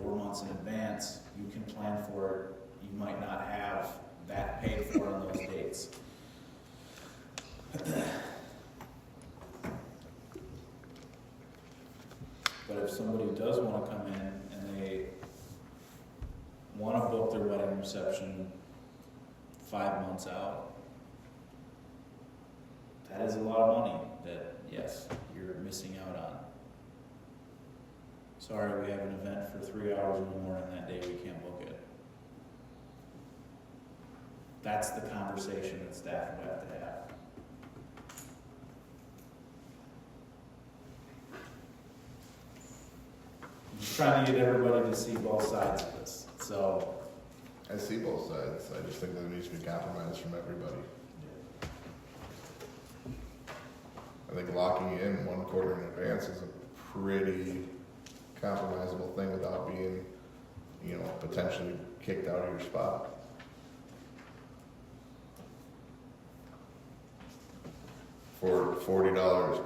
4 months in advance, you can plan for it. You might not have that paid for on those dates. But if somebody does want to come in and they want to book their wedding reception 5 months out, that is a lot of money that, yes, you're missing out on. Sorry, we have an event for 3 hours in the morning that day, we can't book it. That's the conversation that staff would have to have. I'm just trying to get everybody to see both sides of this, so. I see both sides. I just think there needs to be compromise from everybody. I think locking in 1 quarter in advance is a pretty compromisable thing without being, potentially kicked out of your spot. For $40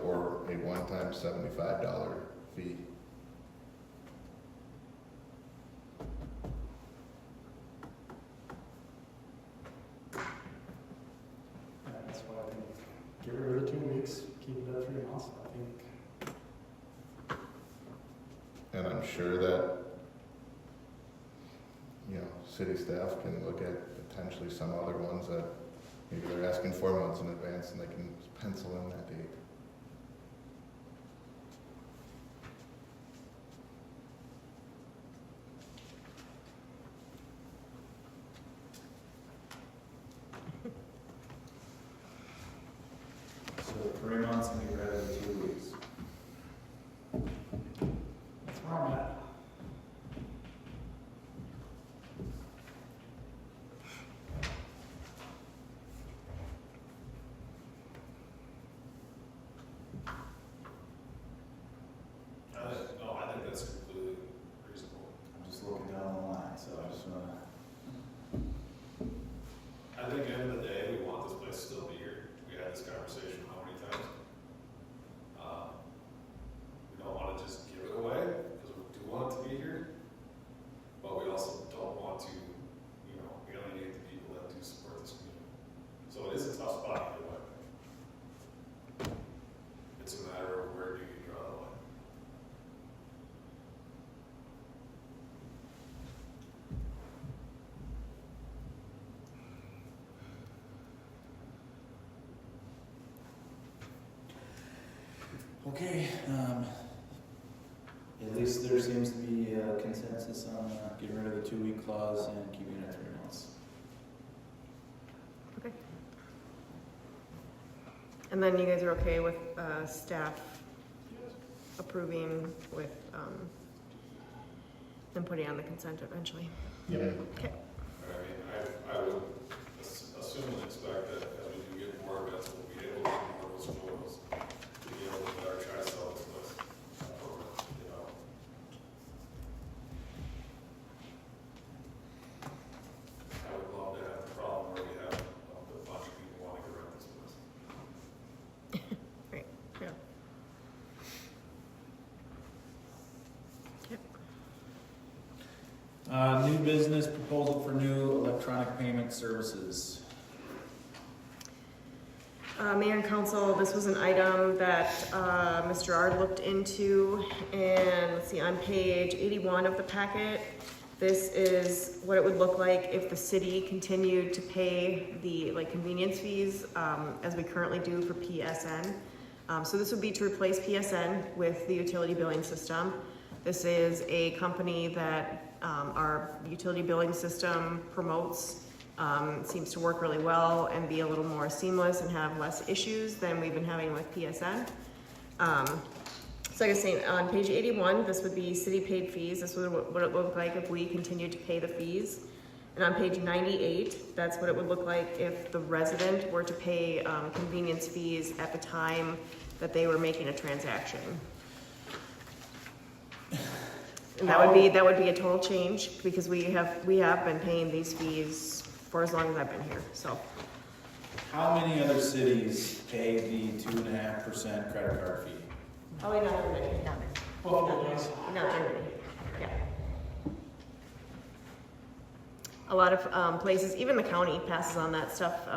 or a one-time $75 fee. Yeah, that's why I think get rid of the 2 weeks, keep it at 3 months. I think And I'm sure that, city staff can look at potentially some other ones that maybe they're asking 4 months in advance and they can pencil in that date. So 3 months and we rather than 2 weeks. that's where I'm at. I think that's completely reasonable. I'm just looking down the line, so I just wanna. I think at the end of the day, we want this place to still be here. We had this conversation how many times? We don't want to just give it away, because we do want it to be here. But we also don't want to, alienate the people that do support this community. So it is a tough spot either way. It's a matter of where do you draw the line. Okay, at least there seems to be a consensus on getting rid of the 2-week clause and keeping it at 3 months. Okay. And then you guys are okay with staff approving with, and putting on the consent eventually? Yep. Okay. I would assume and expect that as we do get more events, we'll be able to get more of those photos, to be able to better try to sell this list. I would love to have a problem where we have a bunch of people New business proposal for new electronic payment services. Mayor and council, this was an item that Mr. Ard looked into, and let's see, on page 81 of the packet, this is what it would look like if the city continued to pay the convenience fees as we currently do for PSN. So this would be to replace PSN with the utility billing system. This is a company that our utility billing system promotes. Seems to work really well and be a little more seamless and have less issues than we've been having with PSN. So like I was saying, on page 81, this would be city paid fees. This would what it would look like if we continued to pay the fees. And on page 98, that's what it would look like if the resident were to pay convenience fees at the time that they were making a transaction. And that would be a total change because we have been paying these fees for as long as I've been here. So, How many other cities pay the 2.5% credit card fee? probably not very many. Not very many. Yeah. A lot of places, even the county passes on that stuff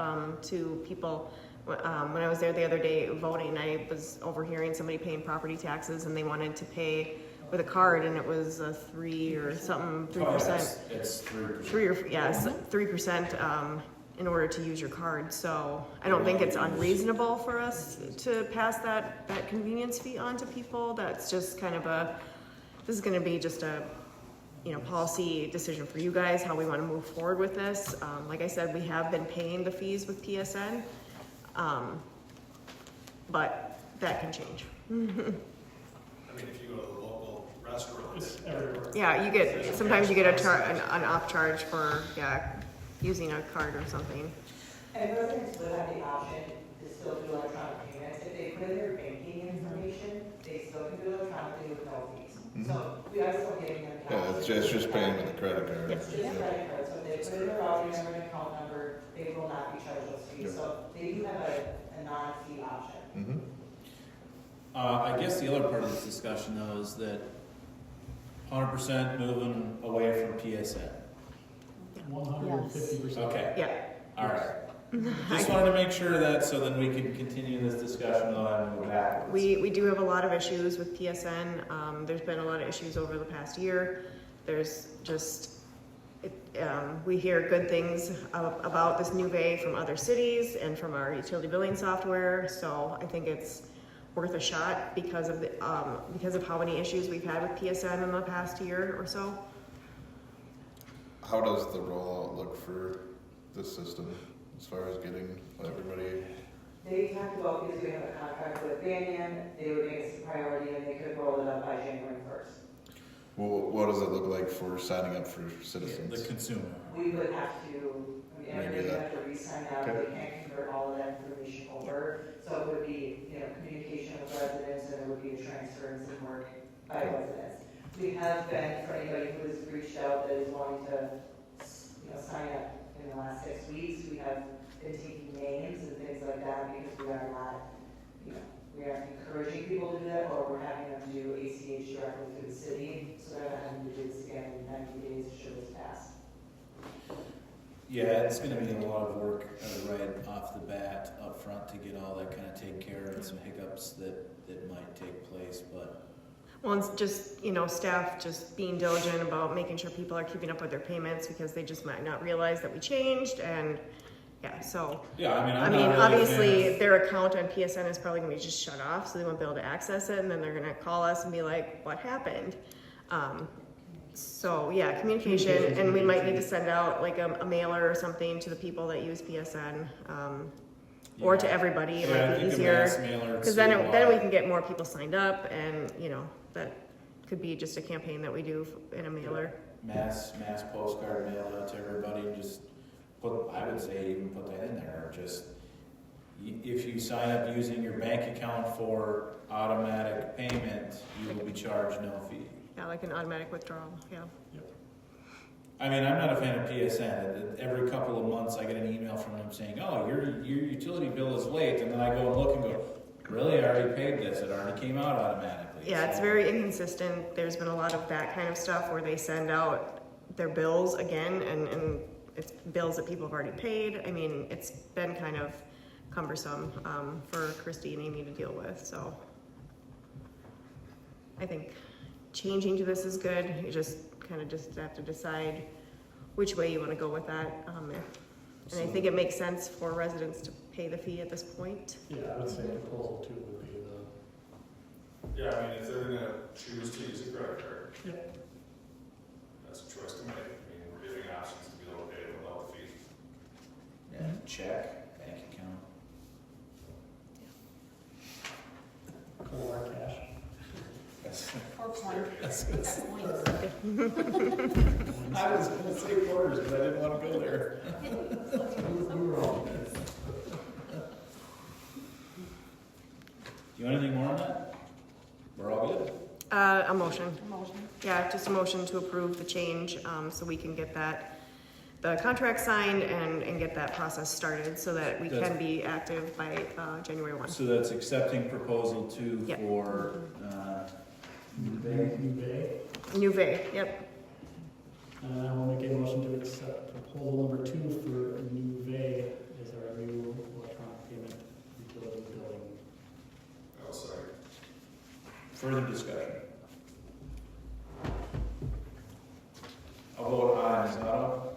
to people. When I was there the other day voting, I was overhearing somebody paying property taxes, and they wanted to pay with a card, and it was 3 or something, 3%. It's 3%. 3% in order to use your card. So I don't think it's unreasonable for us to pass that convenience fee on to people. That's just kind of this is going to be just a policy decision for you guys, how we want to move forward with this. Like I said, we have been paying the fees with PSN, but that can change. I mean, if you go to the local restaurants. Yeah, sometimes you get an off charge for using a card or something. And residents would have the option to still do electronic payments. If they put in their banking information, they still can do it electronically with no fees. So we are still giving them the option. Yeah, it's just paying with a credit card. It's just credit card, so if they put in their routing number and account number, they will not be charged those fees. So they do have a non-fee option. I guess the other part of this discussion though is that 100% moving away from PSN. 150%. Okay. Yeah. All right. Just wanted to make sure that so then we can continue this discussion without having to go backwards. We do have a lot of issues with PSN. There's been a lot of issues over the past year. There's just, we hear good things about this Nuvei from other cities and from our utility billing software. So I think it's worth a shot because of how many issues we've had with PSN in the past year or so. How does the rollout look for this system as far as getting everybody? They talked about, because we have a contract with Banyan, they would make us a priority and they could roll it up by January 1st. Well, what does it look like for signing up for citizens? The consumer. We would have to, everybody would have to re-sign up, they can't convert all of that information over. So it would be, communication with residents, and it would be a transfer and some work by residents. We have been, for anybody who has reached out that is wanting to, sign up in the last 6 weeks, we have been taking names and things like that because we are not, we aren't encouraging people to do that, or we're having them do ACH directly through the city, so they're not having to do this again in 90 days should this pass. Yeah, it's gonna be a lot of work right off the bat up front to get all that kind of taken care of and some hiccups that might take place, but. Well, it's just, staff just being diligent about making sure people are keeping up with their payments because they just might not realize that we changed and so. Yeah, I mean, obviously their account on PSN is probably gonna be just shut off, so they won't be able to access it, and then they're gonna call us and be like, what happened? So yeah, communication, and we might need to send out like a mailer or something to the people that use PSN, or to everybody. It might be easier, because then we can get more people signed up, and that could be just a campaign that we do in a mailer. Mass postcard mail out to everybody, just I would say even put that in there, just if you sign up using your bank account for automatic payment, you will be charged no fee. Yeah, like an automatic withdrawal, yeah. I mean, I'm not a fan of PSN. Every couple of months I get an email from them saying, oh, your utility bill is late, and then I go and look and go, really, I already paid this, it already came out automatically. Yeah, it's very inconsistent. There's been a lot of that kind of stuff where they send out their bills again, and it's bills that people have already paid. I mean, it's been kind of cumbersome, for Christy and Amy to deal with, so. I think changing to this is good. You just have to decide which way you want to go with that. And I think it makes sense for residents to pay the fee at this point. Yeah, I would say proposal 2 would be the. Yeah, I mean, if they're gonna choose to use a credit card, Yeah. that's a choice to make. I mean, we're giving options to be able to pay it without the fee. Yeah, check, bank account. Cold hard cash. Or coin. That's good. That's points. I was gonna say quarters, but I didn't wanna go there. We were all. Do you want anything more on that? We're all good? A motion. Motion. Yeah, just a motion to approve the change, so we can get the contract signed and get that process started so that we can be active by, January 1. So that's accepting proposal 2 Yep. for, New Bay. Nuvei, yep. I will make a motion to accept proposal number 2 for Nuvei as our new electronic payment utility billing. Oh, sorry. Further discussion? I'll vote aye. Ms. Otto?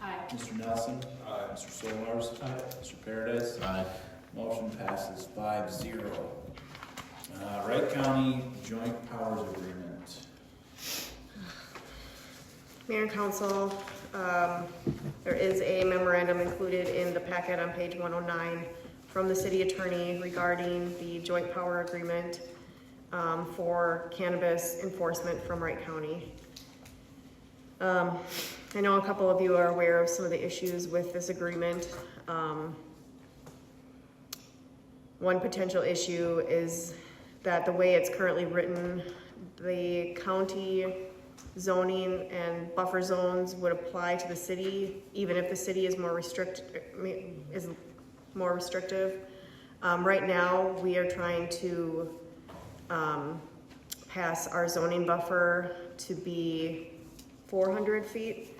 Aye. Mr. Nelson? Aye. Mr. Solars? Aye. Mr. Paradise? Aye. Motion passes 5-0. Wright County Joint Powers Agreement. Mayor and council, there is a memorandum included in the packet on page 109 from the city attorney regarding the joint power agreement for cannabis enforcement from Wright County. I know a couple of you are aware of some of the issues with this agreement. One potential issue is that the way it's currently written, the county zoning and buffer zones would apply to the city, even if the city is more restrictive. Right now, we are trying to pass our zoning buffer to be 400 feet,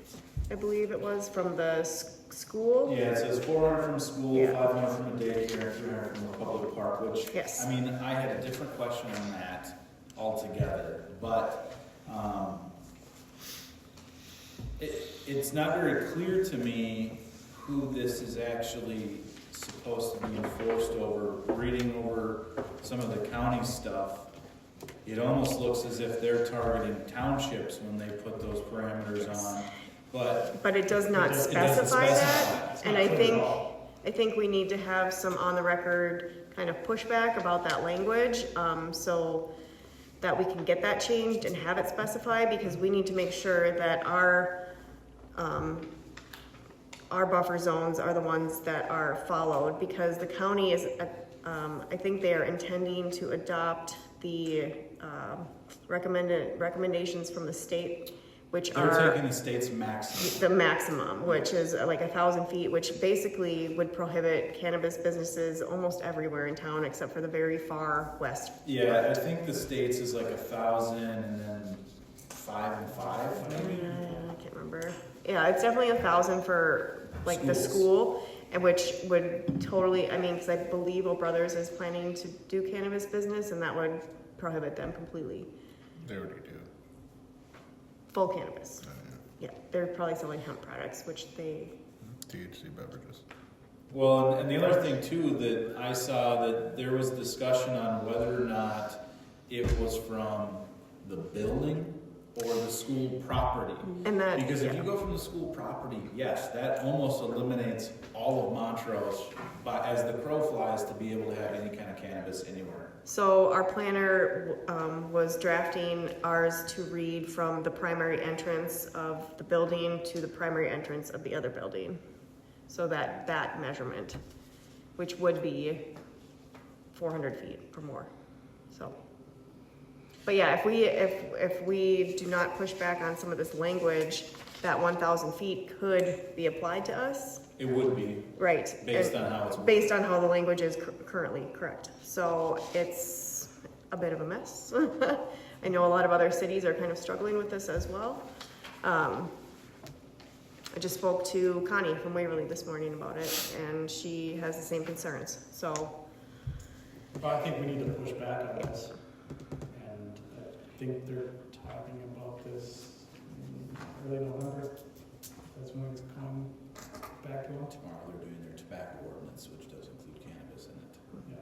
I believe it was, from the school. Yeah, it says 400 from school, Yeah. 500 from the daycare, and 300 from the public park, which, Yes. I mean, I had a different question on that altogether, but, it's not very clear to me who this is actually supposed to be enforced over. Reading over some of the county stuff, it almost looks as if they're targeting townships when they put those parameters on, but But it does not it doesn't specify that, specify. and I think we need to have some on the record kind of pushback about that language, so that we can get that changed and have it specified, because we need to make sure that our buffer zones are the ones that are followed, because the county is, I think they are intending to adopt the recommendations from the state, which they're are taking the state's maximum. the maximum, which is like 1,000 feet, which basically would prohibit cannabis businesses almost everywhere in town except for the very far west. Yeah, I think the states is like 1,000 and then 5 and 5, maybe? I can't remember. Yeah, it's definitely 1,000 for like the Schools. school, and which would totally, I mean, because I believe O Brothers is planning to do cannabis business, and that would prohibit them completely. They already do. Full cannabis. Yeah, they're probably selling hemp products, which they, THC beverages. Well, and the other thing too, that I saw that there was discussion on whether or not it was from the building or the school property. and that. Because if you go from the school property, yes, that almost eliminates all of Montrose, but as the crow flies, to be able to have any kind of cannabis anywhere. So our planner was drafting ours to read from the primary entrance of the building to the primary entrance of the other building. So that measurement, which would be 400 feet or more, so. But yeah, if we do not push back on some of this language, that 1,000 feet could be applied to us. It would be, Right. based and on how it's based on how the language is currently correct. So it's a bit of a mess. I know a lot of other cities are kind of struggling with this as well. I just spoke to Connie from Waverly this morning about it, and she has the same concerns, so. But I think we need to push back on this. And I think they're talking about this in early November. That's when it's come back to them. Tomorrow they're doing their tobacco ordinance, which does include cannabis in it. Yeah.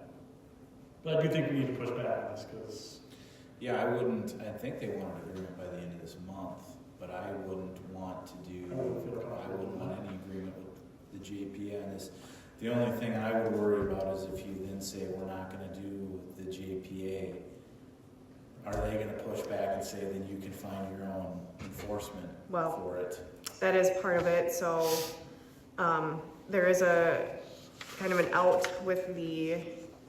But I do think we need to push back on this, because Yeah, I think they want an agreement by the end of this month, but I wouldn't want any agreement with the JP on this. The only thing I would worry about is if you then say we're not gonna do the JPA, are they gonna push back and say then you can find your own enforcement for it? That is part of it, so, there is a kind of an out with the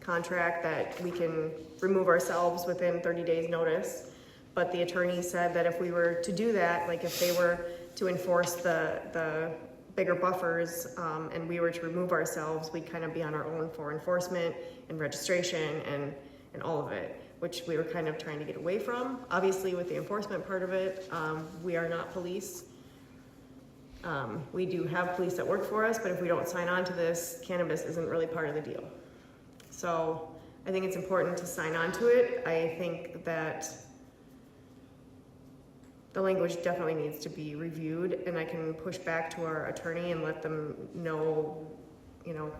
contract that we can remove ourselves within 30 days notice. But the attorney said that if we were to do that, like if they were to enforce the bigger buffers, and we were to remove ourselves, we'd kind of be on our own for enforcement and registration and all of it, which we were kind of trying to get away from. Obviously, with the enforcement part of it, we are not police. We do have police that work for us, but if we don't sign on to this, cannabis isn't really part of the deal. So I think it's important to sign on to it. I think that the language definitely needs to be reviewed, and I can push back to our attorney and let them know, the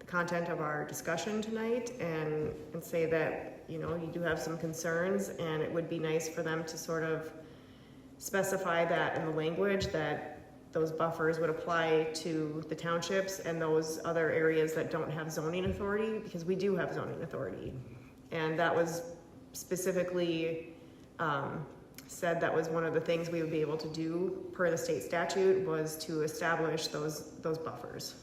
content of our discussion tonight, and say that, you do have some concerns, and it would be nice for them to sort of specify that in the language, that those buffers would apply to the townships and those other areas that don't have zoning authority, because we do have zoning authority. And that was specifically said that was one of the things we would be able to do per the state statute, was to establish those buffers.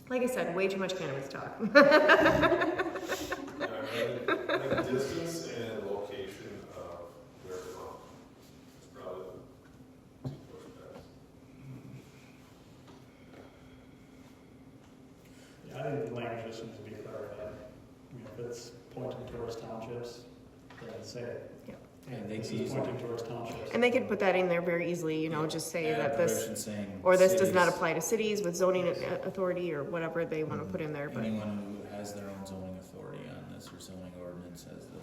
Like I said, way too much cannabis talk. The distance and location of where it's from is probably too pushback. yeah, I think the language just needs to be clarified. If it's pointing towards townships, then say it. And This is pointing towards townships. And they could put that in there very easily, just say Add a that provision this, saying or this does cities- not apply to cities with zoning authority, or whatever they want to put in there, but. Anyone who has their own zoning authority on this, or zoning ordinance has the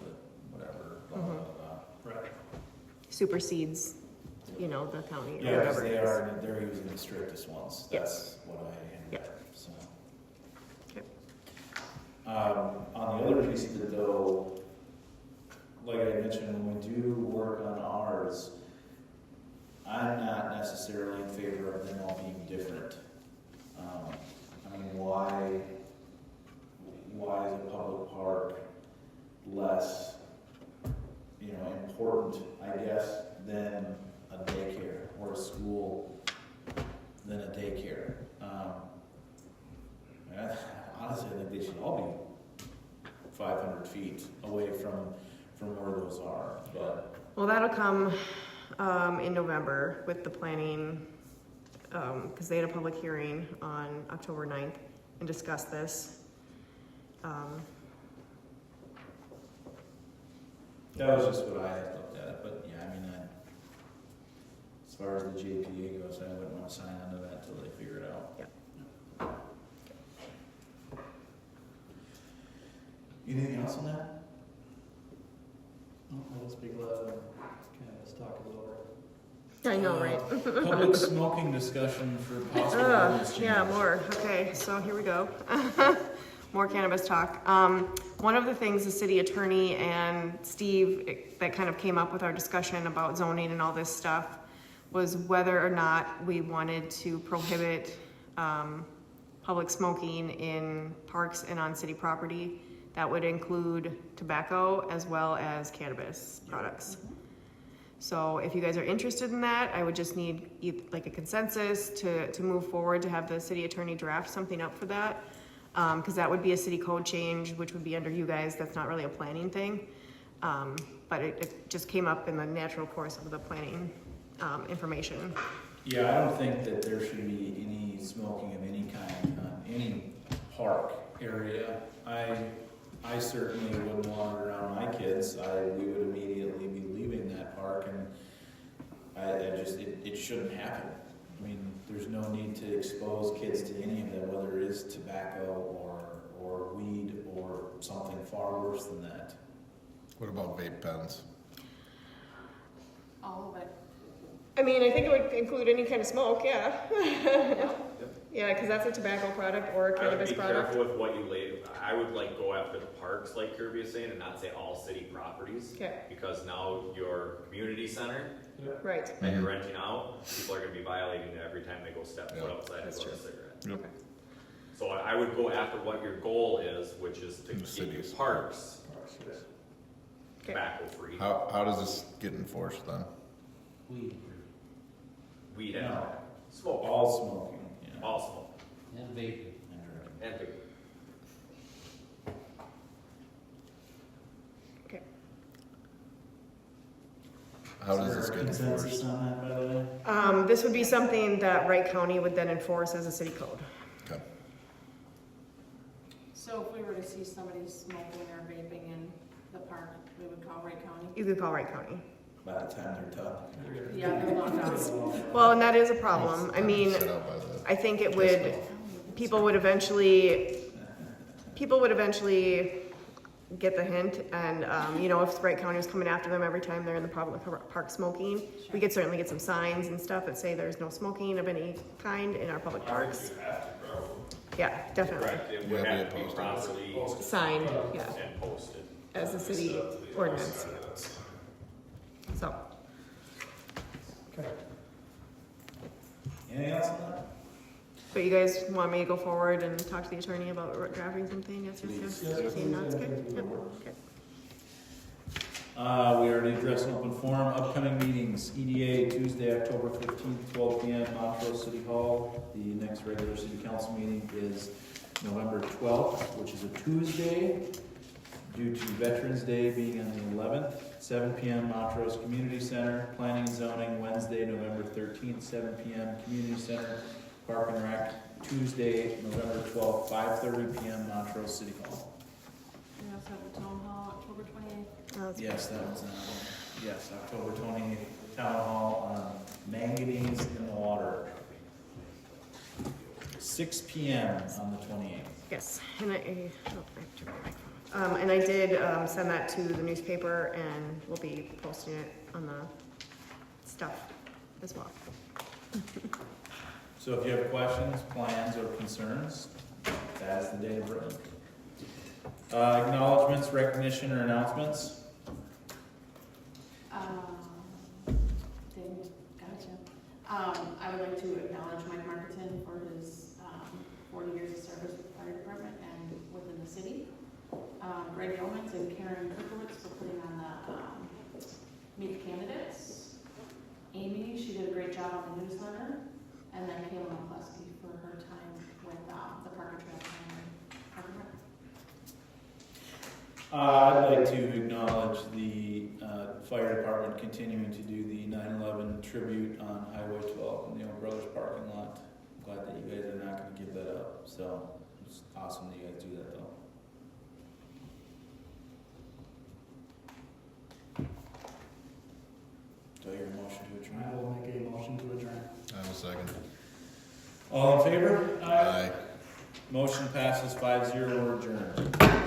whatever, blah, blah, blah. Right. Supersedes, the county or Yeah, because whatever. they're using the strictest ones. Yes. That's what I heard, so. Okay. On the other piece of it though, like I mentioned, when we do work on ours, I'm not necessarily in favor of them all being different. Why is a public park less, important, I guess, than a daycare or a school than a daycare? Honestly, I think they should all be 500 feet away from where those are, but. Well, that'll come in November with the planning, because they had a public hearing on October 9th and discussed this. That was just what I had looked at, but yeah, as far as the JPA goes, I wouldn't want to sign on to that until they figure it out. Yeah. Anything else on that? I'll just be glad when cannabis talk is over. I know, right? Public smoking discussion for possible ordinance changes. Yeah, more. Okay, so here we go. More cannabis talk. One of the things the city attorney and Steve, that kind of came up with our discussion about zoning and all this stuff, was whether or not we wanted to prohibit public smoking in parks and on city property. That would include tobacco as well as cannabis products. So if you guys are interested in that, I would just need like a consensus to move forward, to have the city attorney draft something up for that. Because that would be a city code change, which would be under you guys. That's not really a planning thing. But it just came up in the natural course of the planning information. Yeah, I don't think that there should be any smoking of any kind on any park area. I certainly wouldn't want it around my kids, we would immediately be leaving that park, and it shouldn't happen. I mean, there's no need to expose kids to any of that, whether it is tobacco or weed or something far worse than that. What about vape pens? All of it. I mean, I think it would include any kind of smoke, yeah. Yeah, because that's a tobacco product or a I would cannabis be product. careful with what you label. I would like go after the parks, like Kirby is saying, and not say all city properties. Okay. Because now your community center Right. that you're renting out, people are gonna be violating it every time they go step foot Yeah. outside and That's go to a true. cigarette. Yep. Okay. So I would go after what your goal is, which is to In the keep your cities. parks Okay. tobacco free. How does this get enforced then? Weed and No. smoke. All smoking, yeah. All smoke. And vaping. And vape. Okay. How does Is this there get consensus enforced? on that, by the way? This would be something that Wright County would then enforce as a city code. Okay. So if we were to see somebody smoking or vaping in the park, we would call Wright County? You could call Wright County. By the time they're done. Yeah, they're locked down. Well, and that is a problem. I mean, Set out by the- I think it would, people would eventually get the hint, and, you know, if Wright County was coming after them every time they're in the public park smoking, we could certainly get some signs and stuff that say there's no smoking of any kind in our public parks. Yeah, definitely. Correct, it Yeah, would be have to be posted. properly Signed, yeah, and posted. as a city ordinance, so. Okay. Anything else on that? But you guys want me to go forward and talk to the attorney about drafting something? Yes, yes, Please. yes. Seeing nods, good? Yep, okay. We already addressed an open forum, upcoming meetings, EDA Tuesday, October 15th, 12 p.m., Montrose City Hall. The next regular city council meeting is November 12th, which is a Tuesday, due to Veterans Day being on the 11th, 7 p.m., Montrose Community Center. Planning and zoning, Wednesday, November 13th, 7 p.m., Community Center. Park and Rec, Tuesday, November 12th, 5:30 p.m., Montrose City Hall. We also have the town hall, October 28th. Oh, that's Yes, that was, yes, October 20th, Town Hall on manganese in the water. 6 p.m. on the 28th. Yes, and and I did send that to the newspaper, and we'll be posting it on the stuff as well. So if you have questions, plans, or concerns, that is the day to bring them. Acknowledgements, recognition, or announcements? I would like to acknowledge Mike Marketon for his 40 years of service with the fire department and within the city. Greg Yeomans and Karen Kirkowitz for putting on the Meet the Candidates. Amy, she did a great job on the newsletter. And then Kayla McCluskey for her time with the Parker Trail and Parker Rec. I'd like to acknowledge the fire department continuing to do the 9/11 tribute on Highway 12 in the Old Brothers parking lot. I'm glad that you guys are not going to give that up. So it's awesome that you guys do that, though. Do I hear a motion to adjourn? I will make a motion to adjourn. I will second. All in favor? Aye. Motion passes 5-0, we're adjourned.